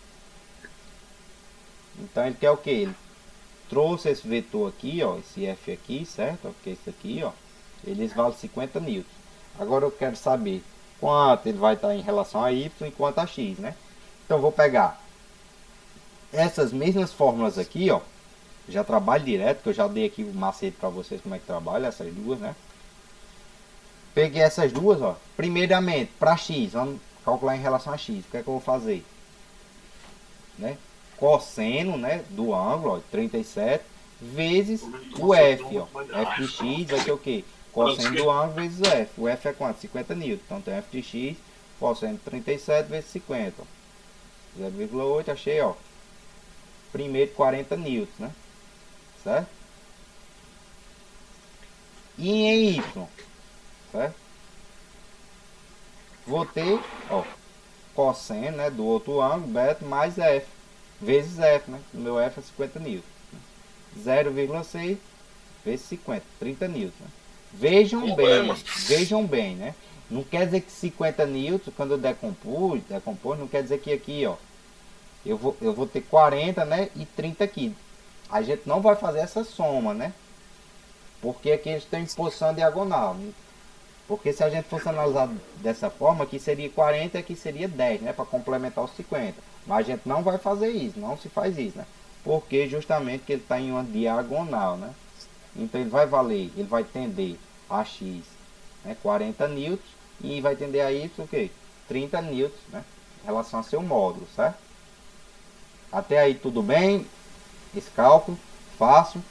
Então ele quer o que? Ele trouxe esse vetor aqui, ó, esse F aqui, certo? Porque esse aqui, ó, eles valem 50 newtons. Agora eu quero saber quanto ele vai estar em relação a Y e quanto a X, né? Então eu vou pegar essas mesmas fórmulas aqui, ó. Já trabalho direto, que eu já dei aqui o macete para vocês como é que trabalha essas duas, né? Peguei essas duas, ó. Primeiramente, para X, vamos calcular em relação a X. O que é que eu vou fazer? Né? Cosseno, né, do ângulo, ó, 37, vezes o F, ó. F de X vai ter o quê? Cosseno do ângulo vezes o F. O F é quanto? 50 newton. Então tem F de X, cosseno de 37 vezes 50. 0,8, achei, ó. Primeiro 40 newtons, né? Certo? E em Y, certo? Vou ter, ó, cosseno, né, do outro ângulo, beta, mais F, vezes F, né? O meu F é 50 newtons. 0,6 vezes 50, 30 newtons. Né? Vejam bem, né? Não quer dizer que 50 newtons, quando eu decompor, não quer dizer que aqui, ó, eu vou ter 40, né, e 30 aqui. A gente não vai fazer essa soma, né? Porque aqui eles estão em posição diagonal. Né? Porque se a gente fosse analisar dessa forma, aqui seria 40 e aqui seria 10, né? Para complementar os 50. Mas a gente não vai fazer isso, não se faz isso, né? Porque justamente que ele está em uma diagonal, né? Então ele vai valer, ele vai tender a X, né? 40 newtons e vai tender a Y o quê? 30 newtons, né? Em relação ao seu módulo, certo? Até aí tudo bem? Esse cálculo, fácil.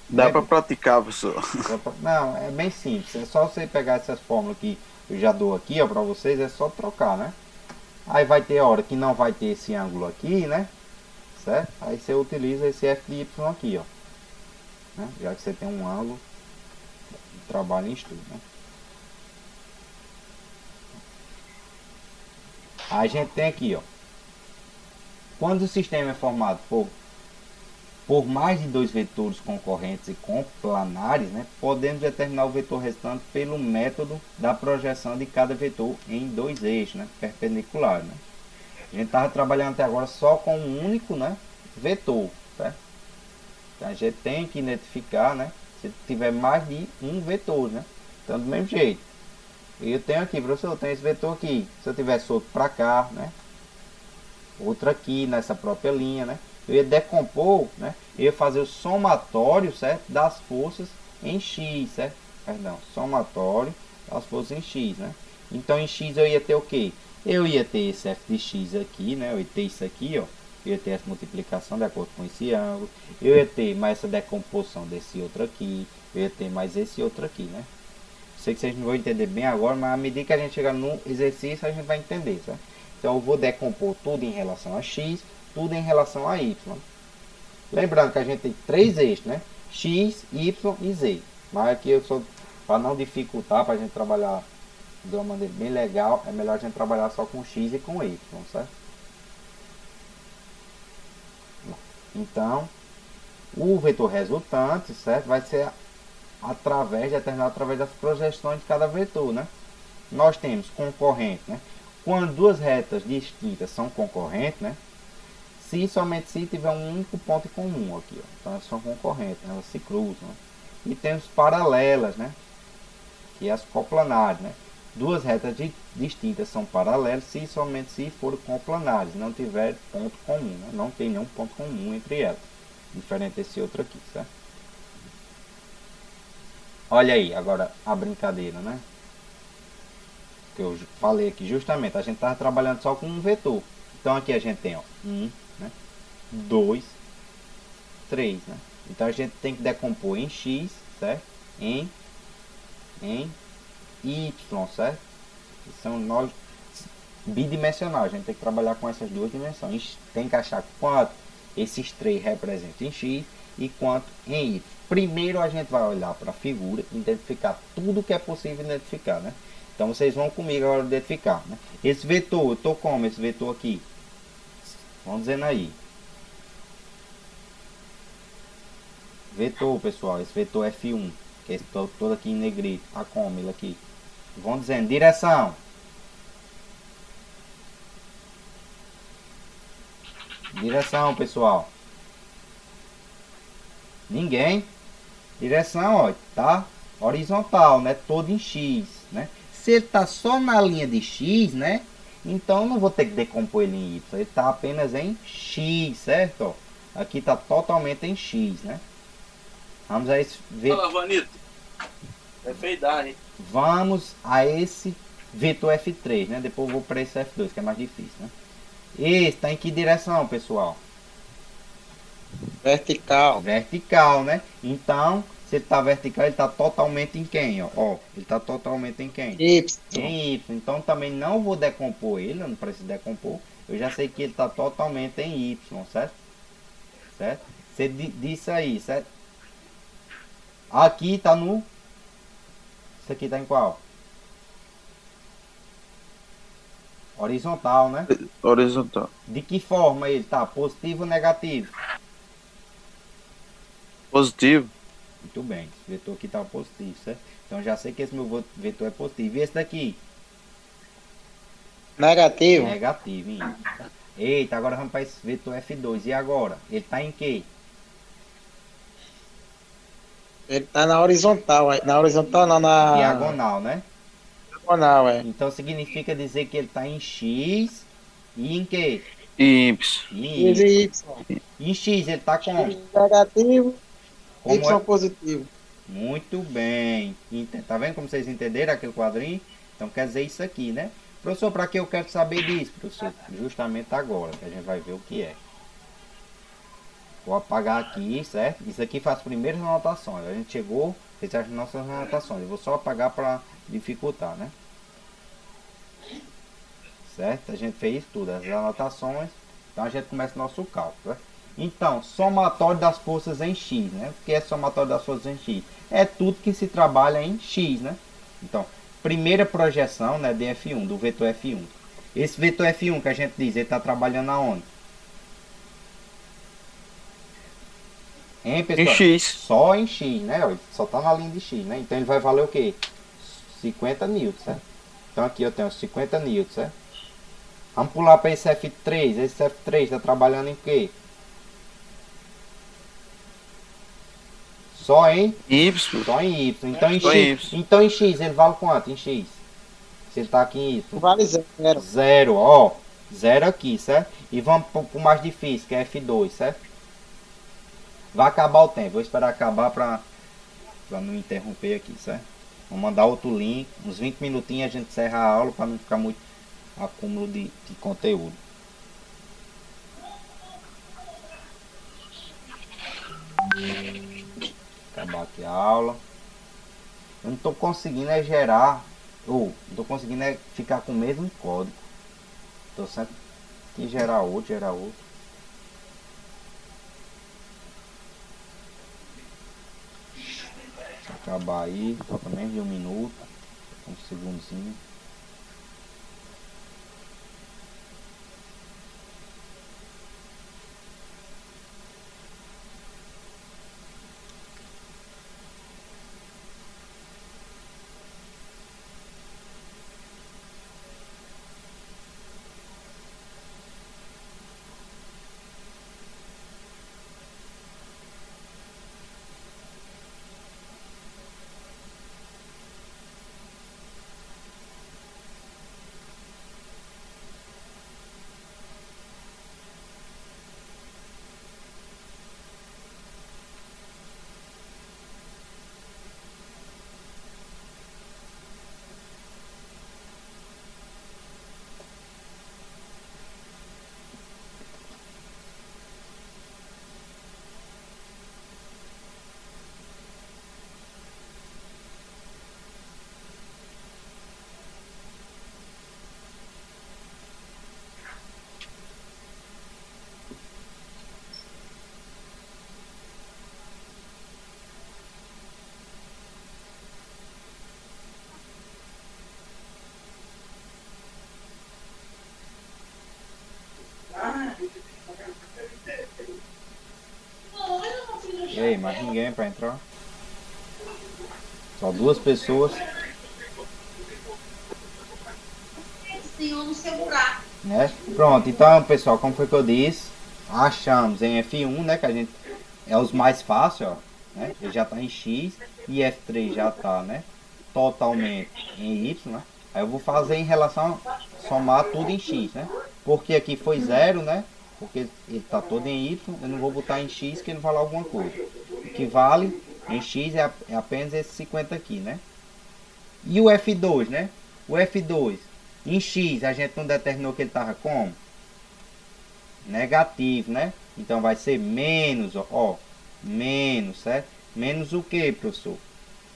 Dá para praticar, professor. Não, é bem simples. É só você pegar essas fórmulas que eu já dou aqui, ó, para vocês, é só trocar, né? Aí vai ter hora que não vai ter esse ângulo aqui, né? Certo? Aí você utiliza esse f de y aqui, ó. Né? Já que você tem um ângulo de trabalho em estudo, né? Aí a gente tem aqui, ó. Quando o sistema é formado por mais de dois vetores concorrentes e complanares, né, podemos determinar o vetor restante pelo método da projeção de cada vetor em dois eixos, né, perpendicular. Né. A gente estava trabalhando até agora só com um único, né, vetor. Certo? Então a gente tem que identificar, né, se tiver mais de um vetor. Né. Então do mesmo jeito, eu tenho aqui, professor, eu tenho esse vetor aqui. Se eu tivesse outro para cá, né, outro aqui nessa própria linha, né, eu ia decompor, né? Eu ia fazer o somatório, certo? Das forças em X, certo? Perdão, somatório das forças em X, né? Então em X eu ia ter o quê? Eu ia ter esse f de x aqui, né? Eu ia ter isso aqui, ó. Eu ia ter essa multiplicação de acordo com esse ângulo. Eu ia ter mais essa decomposição desse outro aqui. Eu ia ter mais esse outro aqui, né? Sei que vocês não vão entender bem agora, mas à medida que a gente chegar no exercício, a gente vai entender, certo? Então eu vou decompor tudo em relação a x, tudo em relação a y. Lembrando que a gente tem três eixos, né? X, y e z. Mas aqui eu só, para não dificultar, para a gente trabalhar de uma maneira bem legal, é melhor a gente trabalhar só com x e com y, certo? Então, o vetor resultante, certo? Vai ser determinado através das projeções de cada vetor, né? Nós temos concorrente, né? Quando duas retas distintas são concorrentes, né? Se somente se tiver um único ponto comum aqui, ó. Então elas são concorrentes, né? Elas se cruzam. Né? E temos paralelas, né? Que é as coplanares, né? Duas retas distintas são paralelas se somente se forem coplanares, não tiver ponto comum, né? Não tem nenhum ponto comum entre elas, diferente desse outro aqui, certo? Olha aí, agora a brincadeira, né? Que eu falei aqui justamente, a gente estava trabalhando só com um vetor. Então aqui a gente tem, ó, 1, né? 2, 3, né? Então a gente tem que decompor em x, certo? Em y, certo? São nós bidimensionais, a gente tem que trabalhar com essas duas dimensões. Tem que achar quanto esses três representam em x e quanto em y. Primeiro a gente vai olhar para a figura, identificar tudo que é possível identificar, né? Então vocês vão comigo agora identificar, né? Esse vetor, eu estou como esse vetor aqui? Vamos dizendo aí. Vetor, pessoal, esse vetor F1, que é esse todo aqui em negrito, tá como ele aqui? Vão dizendo, direção. Direção, pessoal. Ninguém. Direção, ó, tá horizontal, né? Todo em X, né? Se ele tá só na linha de X, né? Então eu não vou ter que decompor ele em Y. Ele tá apenas em X, certo? Ó, aqui tá totalmente em X, né? Vamos a esse Fala, Vanito. É feidade, hein? Vamos a esse vetor F3, né? Depois eu vou para esse F2, que é mais difícil, né? Esse tá em que direção, pessoal? Vertical. Vertical, né? Então, se ele tá vertical, ele tá totalmente em quem, ó? Ó, ele tá totalmente em quem? Y. Em Y. Então, também não vou decompor ele, eu não preciso decompor. Eu já sei que ele tá totalmente em Y, certo? Certo? Você disse aí, certo? Aqui tá no... Isso aqui tá em qual? Horizontal, né? Horizontal. De que forma ele tá? Positivo ou negativo? Positivo. Muito bem, esse vetor aqui tá positivo, certo? Então já sei que esse meu vetor é positivo. E esse daqui? Negativo. Negativo, hein? Eita, agora vamos para esse vetor F2. E agora? Ele tá em quê? Ele tá na horizontal, na horizontal não, na Diagonal, né? diagonal, é. Então significa dizer que ele tá em X e em quê? E Y. E em X Y. e Y. Em X ele tá como? X negativo, Como Y é? positivo. Muito bem. Tá vendo como vocês entenderam aquele quadrinho? Então quer dizer isso aqui, né? Professor, para que eu quero saber disso, professor? Justamente agora, que a gente vai ver o que é. Vou apagar aqui, certo? Isso aqui faz as primeiras anotações. A gente chegou, fez as nossas anotações. Eu vou só apagar para dificultar, né? Certo? A gente fez tudo, as anotações. Então a gente começa o nosso cálculo, né? Então, somatório das forças em X, né? O que é somatório das forças em X? É tudo que se trabalha em X, né? Então, primeira projeção, né, de F1, do vetor F1. Esse vetor F1 que a gente diz, ele está trabalhando aonde? Hein, pessoal? Em X. Só em X, né? Ele só está na linha de X, né? Então ele vai valer o quê? 50 newtons, certo? Então aqui eu tenho 50 newtons, certo? Vamos pular para esse F3. Esse F3 está trabalhando em quê? Só em Y. Só em Y. Então em Só em X, Y. então em X ele vale quanto? Em X? Se ele está aqui em Y. Vale zero. Zero, ó. Zero aqui, certo? E vamos para o mais difícil, que é F2, certo? Vai acabar o tempo. Vou esperar acabar para não interromper aqui, certo? Vou mandar outro link. Uns 20 minutinhos a gente encerra a aula para não ficar muito acúmulo de conteúdo. Acabar aqui a aula. Eu não estou conseguindo gerar, ou não estou conseguindo ficar com o mesmo código. Estou sempre que gerar outro, Deixa eu acabar aí, falta menos de um minuto, um segundinho. E aí, mais ninguém para entrar? Só duas pessoas. Né? Pronto, então pessoal, como foi que eu disse, achamos em F1, né, que a gente é os mais fáceis, ó, né, ele já está em X e F3 já está, né, totalmente em Y, né, aí eu vou fazer em relação, somar tudo em X, né, porque aqui foi zero, né, porque ele está todo em Y, eu não vou botar em X que ele vale alguma coisa, o que vale em X é apenas esse 50 aqui, né, e o F2, né, o F2 em X a gente não determinou que ele estava como? Negativo, né? Então vai ser menos, ó. Menos, certo? Menos o que, professor?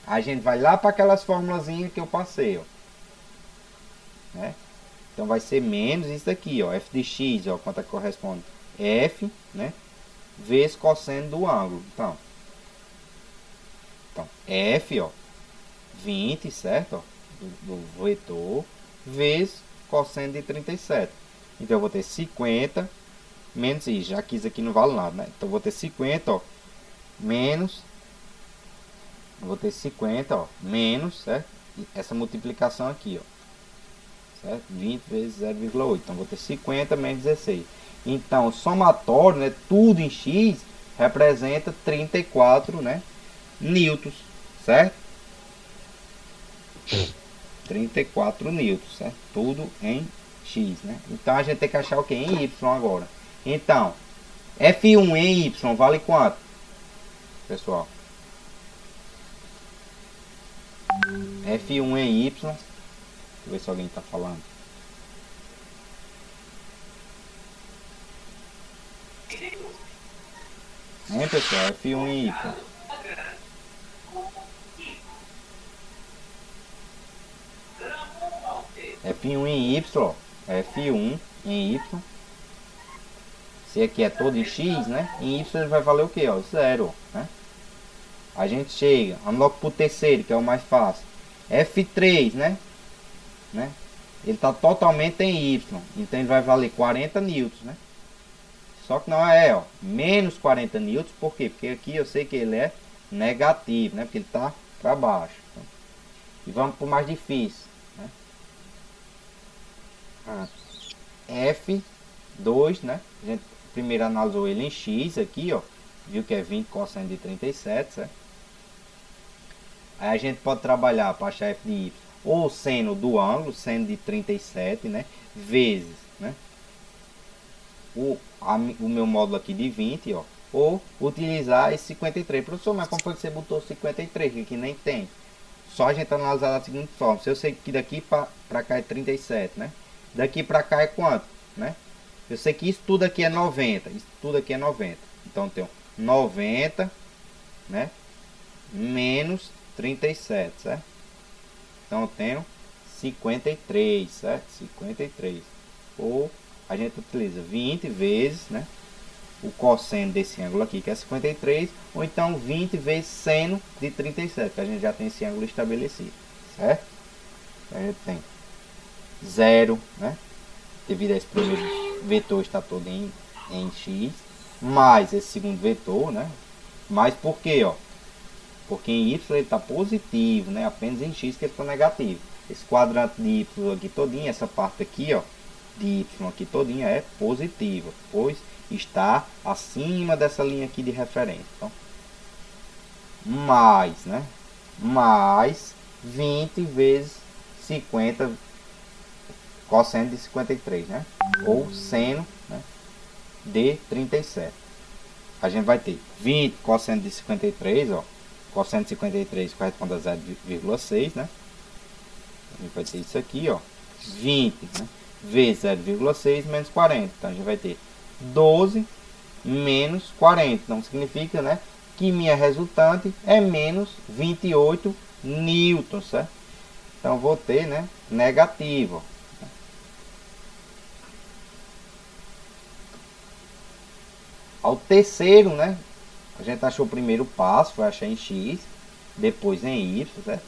A gente vai lá para aquelas formulazinhas que eu passei, ó. Né? Então vai ser menos isso daqui, ó. F de X, ó. Quanto é que corresponde? F, né? vezes cosseno do ângulo. Então F, ó, 20, certo? Ó, do vetor, vezes cosseno de 37. Então eu vou ter 50 menos isso, já que isso aqui não vale nada, né? Então eu vou ter 50, ó, menos, eu vou ter 50, ó, menos, certo? Essa multiplicação aqui, ó, certo? 20 vezes 0,8. Então eu vou ter 50 menos 16. Então o somatório, né, tudo em x, representa 34, né, newtons, certo? 34 newtons, certo? Tudo em x, né? Então a gente tem que achar o que? Em y agora. Então, F1 em y vale quanto, pessoal? F1 em y, deixa eu ver se alguém está falando. Hein, pessoal? F1 em y. F1 em y, F1 em y. Se aqui é todo em x, né? Em y ele vai valer o que? Ó, 0, né? A gente chega, vamos logo pro terceiro, que é o mais fácil. F3, né? Ele está totalmente em y, então ele vai valer 40 newtons, né? Só que não é, ó, menos 40 newtons, por quê? Porque aqui eu sei que ele é negativo, né? Porque ele está para baixo. E vamos para o mais difícil, né? F2, né? A gente primeiro analisou ele em x aqui, ó. Viu que é 20 cosseno de 37, certo? Aí a gente pode trabalhar para achar f de y. Ou seno do ângulo, seno de 37, né? Vezes, né? O meu módulo aqui de 20, ó. Ou utilizar esse 53. Professor, mas como foi que você botou 53? Que aqui nem tem. Só a gente analisar da seguinte forma. Se eu sei que daqui para cá é 37, né? Daqui para cá é quanto, né? Eu sei que isso tudo aqui é 90. Isso tudo aqui é 90. Então eu tenho 90, né? Menos 37, certo? Então eu tenho 53, certo? 53. Ou a gente utiliza 20 vezes, né? O cosseno desse ângulo aqui, que é 53, ou então 20 vezes seno de 37, que a gente já tem esse ângulo estabelecido, certo? A gente tem 0, né? Devido a esse primeiro vetor está todo em x, mais esse segundo vetor, né? Mas por quê, ó? Porque em y ele está positivo, né? Apenas em x que ele está negativo. Esse quadrante de y aqui todinho, essa parte aqui, ó, de y aqui todinha é positiva, pois está acima dessa linha aqui de referência. Então, mais, né? Mais 20 vezes 50 cosseno de 53, né? Ou seno, né, de 37. A gente vai ter 20 cosseno de 53, ó. Cosseno de 53 corresponde a 0,6, né? A gente vai ter isso aqui, ó. 20, né? Vezes 0,6 menos 40. Então a gente vai ter 12 menos 40. Então significa, né, que minha resultante é menos 28 newtons, certo? Então vou ter, né, negativo. Ao terceiro, né, a gente achou o primeiro passo, foi achar em x, depois em y, certo?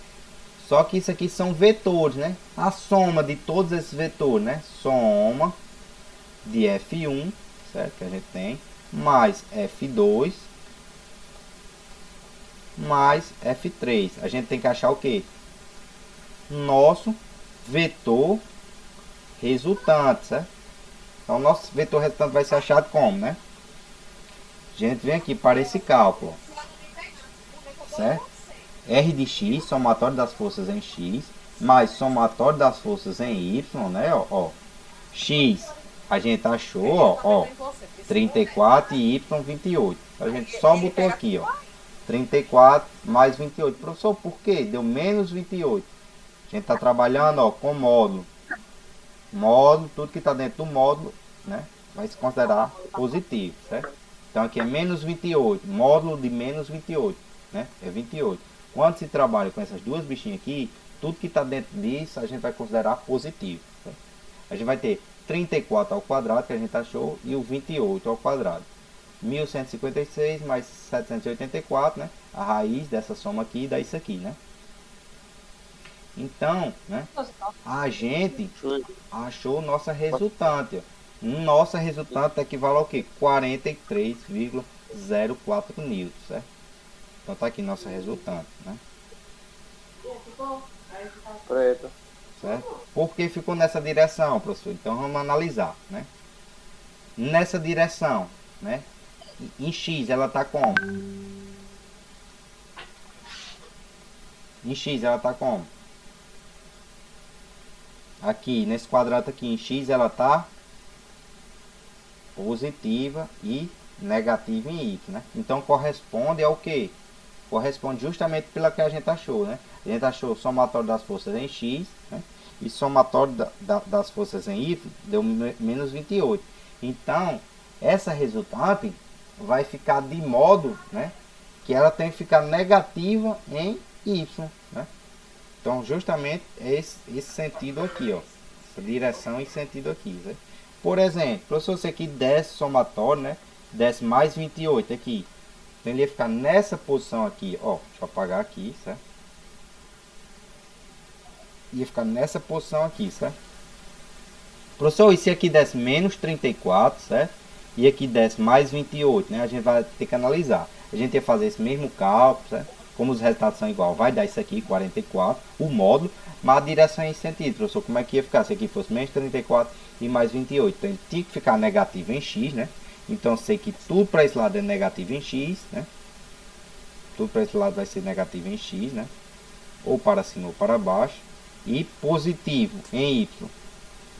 Só que isso aqui são vetores, né? A soma de todos esses vetores, né? Soma de F1, certo? Que a gente tem, mais F2, mais F3. A gente tem que achar o quê? Nosso vetor resultante, certo? Então, o nosso vetor resultante vai ser achado como, né? A gente vem aqui para esse cálculo, certo? R de x, somatório das forças em x, mais somatório das forças em y, né? Ó, x, a gente achou, ó, 34 e y 28. A gente só botou aqui, ó, 34 mais 28. Professor, por quê? Deu menos 28. A gente está trabalhando, ó, com módulo. Módulo, tudo que está dentro do módulo, né, vai se considerar positivo, certo? Então aqui é menos 28, módulo de menos 28, né? É 28. Quando se trabalha com essas duas bichinhas aqui, tudo que está dentro disso a gente vai considerar positivo, certo? A gente vai ter 34 ao quadrado, que a gente achou, e o 28 ao quadrado. 1156 mais 784, né? A raiz dessa soma aqui dá isso aqui, né? Então, né? A gente achou nossa resultante, ó. Nossa resultante equivale ao quê? 43,04 newtons, certo? Então tá aqui nossa resultante, né? Preto. Certo? Por que ficou nessa direção, professor? Então vamos analisar, né? Nessa direção, né? Em X ela tá como? Em X ela tá como? Aqui, nesse quadrado aqui em X ela tá positiva e negativa em Y, né? Então corresponde ao que? Corresponde justamente pela que a gente achou, né? A gente achou o somatório das forças em X, né? E somatório das forças em Y deu menos 28. Então, essa resultante vai ficar de modo, né, que ela tem que ficar negativa em Y, né? Então, justamente é esse sentido aqui, ó. Essa direção e sentido aqui, né? Por exemplo, professor, se aqui desse somatório, né? Desse mais 28 aqui. Então, ele ia ficar nessa posição aqui, ó. Deixa eu apagar aqui, certo? Ia ficar nessa posição aqui, certo? Professor, e se aqui desse menos 34, certo? E aqui desse mais 28, né? A gente vai ter que analisar. A gente ia fazer esse mesmo cálculo, certo? Como os resultados são igual, vai dar isso aqui, 44, o módulo, mas a direção é em sentido, professor. Como é que ia ficar se aqui fosse menos 34 e mais 28? Então, ele tinha que ficar negativo em X, né? Então, sei que tudo para esse lado é negativo em X, né? Tudo para esse lado vai ser negativo em X, né? Ou para cima ou para baixo. E positivo em Y.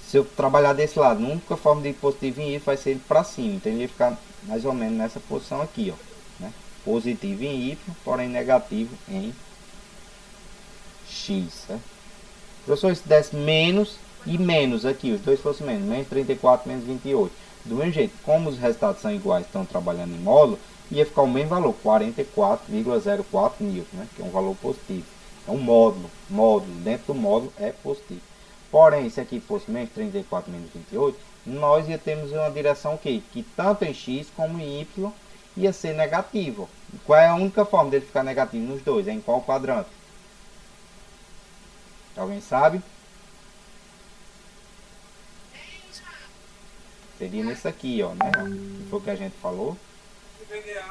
Se eu trabalhar desse lado, a única forma de positivo em Y vai ser ele para cima. Então, ele ia ficar mais ou menos nessa posição aqui, ó. Né? Positivo em Y, porém negativo em X. Certo? Professor, se desse menos e menos aqui, os dois fossem menos 34, menos 28. Do mesmo jeito, como os resultados são iguais, estão trabalhando em módulo, ia ficar o mesmo valor, 44,04 newton, né? Que é um valor positivo. É um módulo, dentro do módulo é positivo. Porém, se aqui fosse menos 34, menos 28, nós ia termos uma direção que tanto em X como em Y ia ser negativo. Qual é a única forma dele ficar negativo nos dois? É em qual quadrante? Alguém sabe? Seria nesse aqui, ó, né? Que foi o que a gente falou.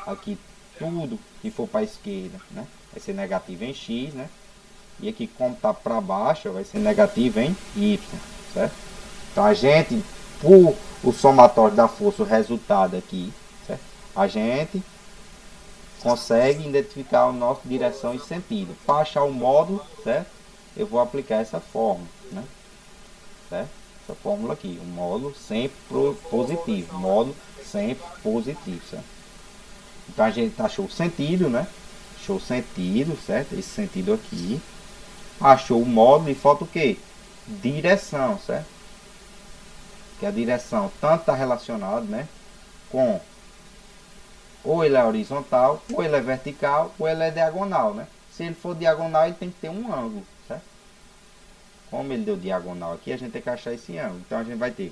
Aqui tudo que for para a esquerda, né? Vai ser negativo em X, né? E aqui, como tá para baixo, vai ser negativo em Y, certo? Então a gente, por o somatório da força, o resultado aqui, certo? A gente consegue identificar a nossa direção e sentido. Para achar o módulo, certo? Eu vou aplicar essa fórmula, né? Certo? Essa fórmula aqui, o módulo sempre positivo, módulo sempre positivo, certo? Então a gente achou o sentido, né? Achou o sentido, certo? Esse sentido aqui. Achou o módulo e falta o que? Direção, certo? Que a direção tanto está relacionada, né? Com ou ele é horizontal, ou ele é vertical, ou ele é diagonal, né? Se ele for diagonal, ele tem que ter um ângulo, certo? Como ele deu diagonal aqui, a gente tem que achar esse ângulo. Então a gente vai ter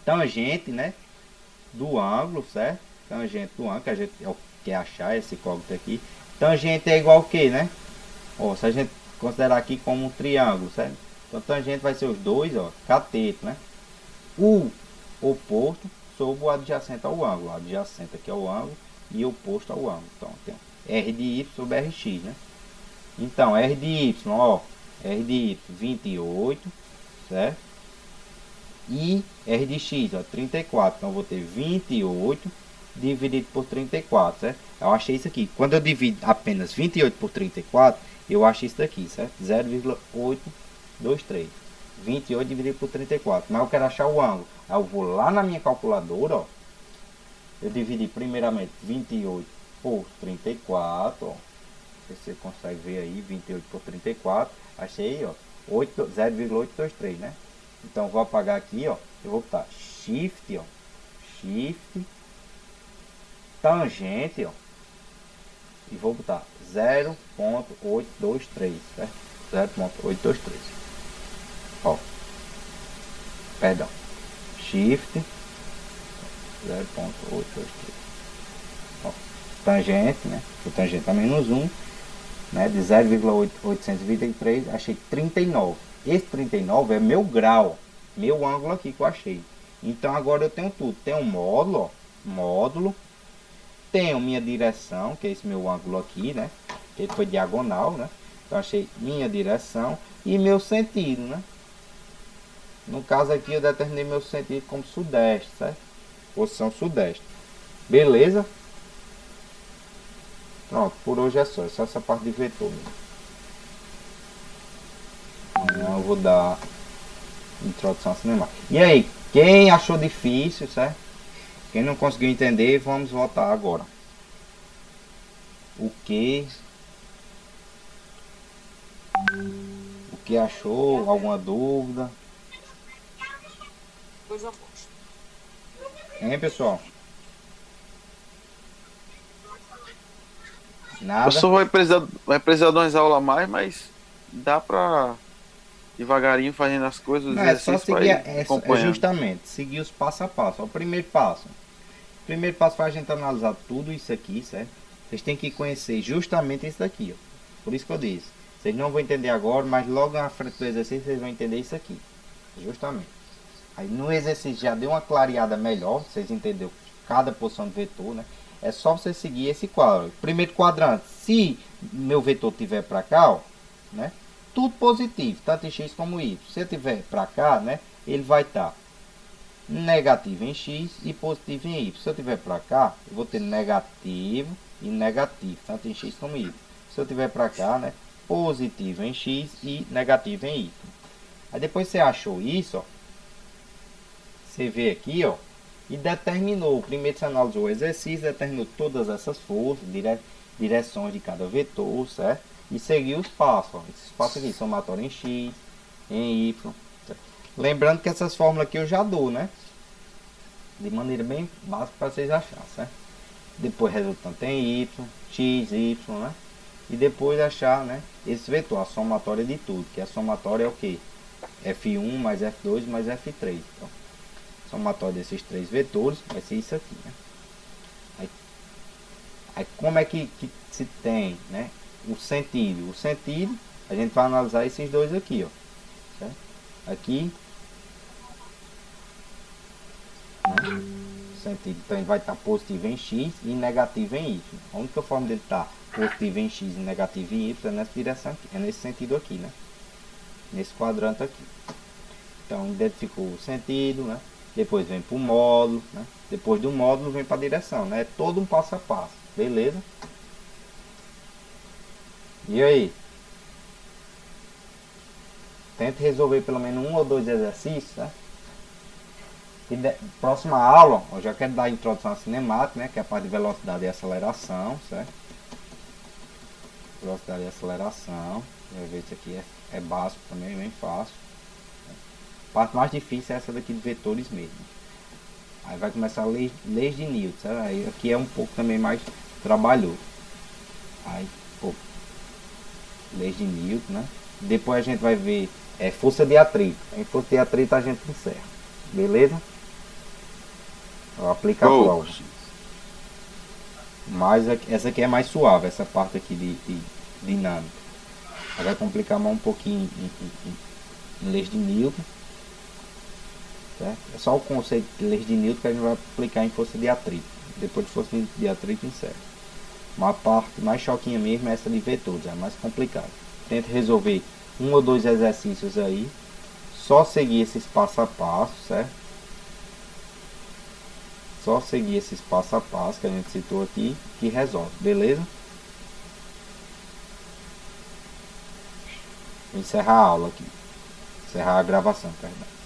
tangente, né? Do ângulo, certo? Tangente do ângulo, que a gente quer achar esse código aqui. Tangente é igual a que, né? Ó, se a gente considerar aqui como um triângulo, certo? Então tangente vai ser os dois, ó, cateto, né? O oposto sobre o adjacente ao ângulo. O adjacente aqui é o ângulo e o oposto ao ângulo. Então tem R de Y sobre RX, né? Então R de Y, ó, R de Y 28, certo? E R de X, ó, 34. Então eu vou ter 28 dividido por 34, certo? Eu achei isso aqui. Quando eu divido apenas 28 por 34, eu acho isso daqui, certo? 0,823. 28 dividido por 34. Mas eu quero achar o ângulo. Aí eu vou lá na minha calculadora, ó. Eu dividi primeiramente 28 por 34, ó. Você consegue ver aí, 28 por 34. Achei, ó, 0,823, né? Então vou apagar aqui, ó. Eu vou botar Shift, ó. Shift. Tangente, ó. E vou botar 0,823, certo? 0,823. Ó. Perdão. Shift 0,823. tangente, né? Tangente a -1, né? De 0,823, achei 39. Esse 39 é meu grau, meu ângulo aqui que eu achei. Então agora eu tenho tudo. Tem um módulo, ó, módulo. Tenho minha direção, que é esse meu ângulo aqui, né? Que ele foi diagonal, né? Então achei minha direção e meu sentido, né? No caso aqui eu determinei meu sentido como sudeste, certo? Posição sudeste. Beleza? Pronto, por hoje é só essa parte de vetor. Amanhã eu vou dar introdução à cinemática. E aí, quem achou difícil, certo? Quem não conseguiu entender, vamos voltar agora. O que achou? Alguma dúvida? Coisa bosta. Hein, pessoal? O Nada? professor vai precisar de umas aulas a mais, mas dá pra devagarinho fazendo as coisas, os Não, é só exercícios seguir, pra ir acompanhando. justamente, seguir os passo a passo. O primeiro passo. O primeiro passo para a gente analisar tudo isso aqui, certo? Vocês têm que conhecer justamente isso daqui, ó. Por isso que eu disse. Vocês não vão entender agora, mas logo na frente do exercício vocês vão entender isso aqui. Justamente. Aí no exercício já deu uma clareada melhor, vocês entenderam cada posição do vetor, né? É só você seguir esse quadro. Primeiro quadrante, se meu vetor tiver para cá, ó, né? Tudo positivo, tanto em x como em y. Se eu tiver para cá, né? Ele vai estar negativo em x e positivo em y. Se eu tiver para cá, eu vou ter negativo e negativo, tanto em x como em y. Se eu tiver para cá, né? Positivo em x e negativo em y. Aí depois você achou isso, ó. Você vê aqui, ó, e determinou. Primeiro você analisou o exercício, determinou todas essas forças, direções de cada vetor, certo? E seguiu os passos, ó. Esses passos aqui, somatório em x, em y. Certo? Lembrando que essas fórmulas aqui eu já dou, né? De maneira bem básica para vocês acharem, certo? Depois resultante em y, x, y, né? E depois achar, né, esse vetor, a somatória de tudo, que a somatória é o que? F1 mais F2 mais F3. Então, somatória desses três vetores vai ser isso aqui, né? Aí como é que se tem, né, o sentido? O sentido, a gente vai analisar esses dois aqui, ó. Certo? Aqui, né? Sentido, então ele vai estar positivo em x e negativo em y. A única forma dele estar positivo em x e negativo em y é nessa direção aqui, é nesse sentido aqui, né? Nesse quadrante aqui. Então identificou o sentido, né? Depois vem para o módulo, né? Depois do módulo vem para a direção, né? É todo um passo a passo, beleza? E aí? Tente resolver pelo menos um ou dois exercícios, né? Próxima aula, eu já quero dar a introdução à cinemática, né? Que é a parte de velocidade e aceleração, certo? Velocidade e aceleração. Vai ver isso aqui é básico também, bem fácil. A parte mais difícil é essa daqui de vetores mesmo. Aí vai começar a leis de Newton, certo? Aí aqui é um pouco também mais trabalhoso. Aí, pô, leis de Newton, né? Depois a gente vai ver força de atrito. Em força de atrito a gente encerra. Beleza? Vou aplicar a prova. Mas essa aqui é mais suave, essa parte aqui de dinâmica. Vai complicar mais um pouquinho em leis de Newton. Certo? É só o conceito de leis de Newton que a gente vai aplicar em força de atrito. Depois de força de atrito encerra. Uma parte mais choquinha mesmo é essa de vetores, é mais complicado. Tenta resolver um ou dois exercícios aí. Só seguir esses passo a passo, certo? Só seguir esses passo a passo que a gente citou aqui que resolve, beleza? Vou encerrar a aula aqui. Encerrar a gravação, perdão.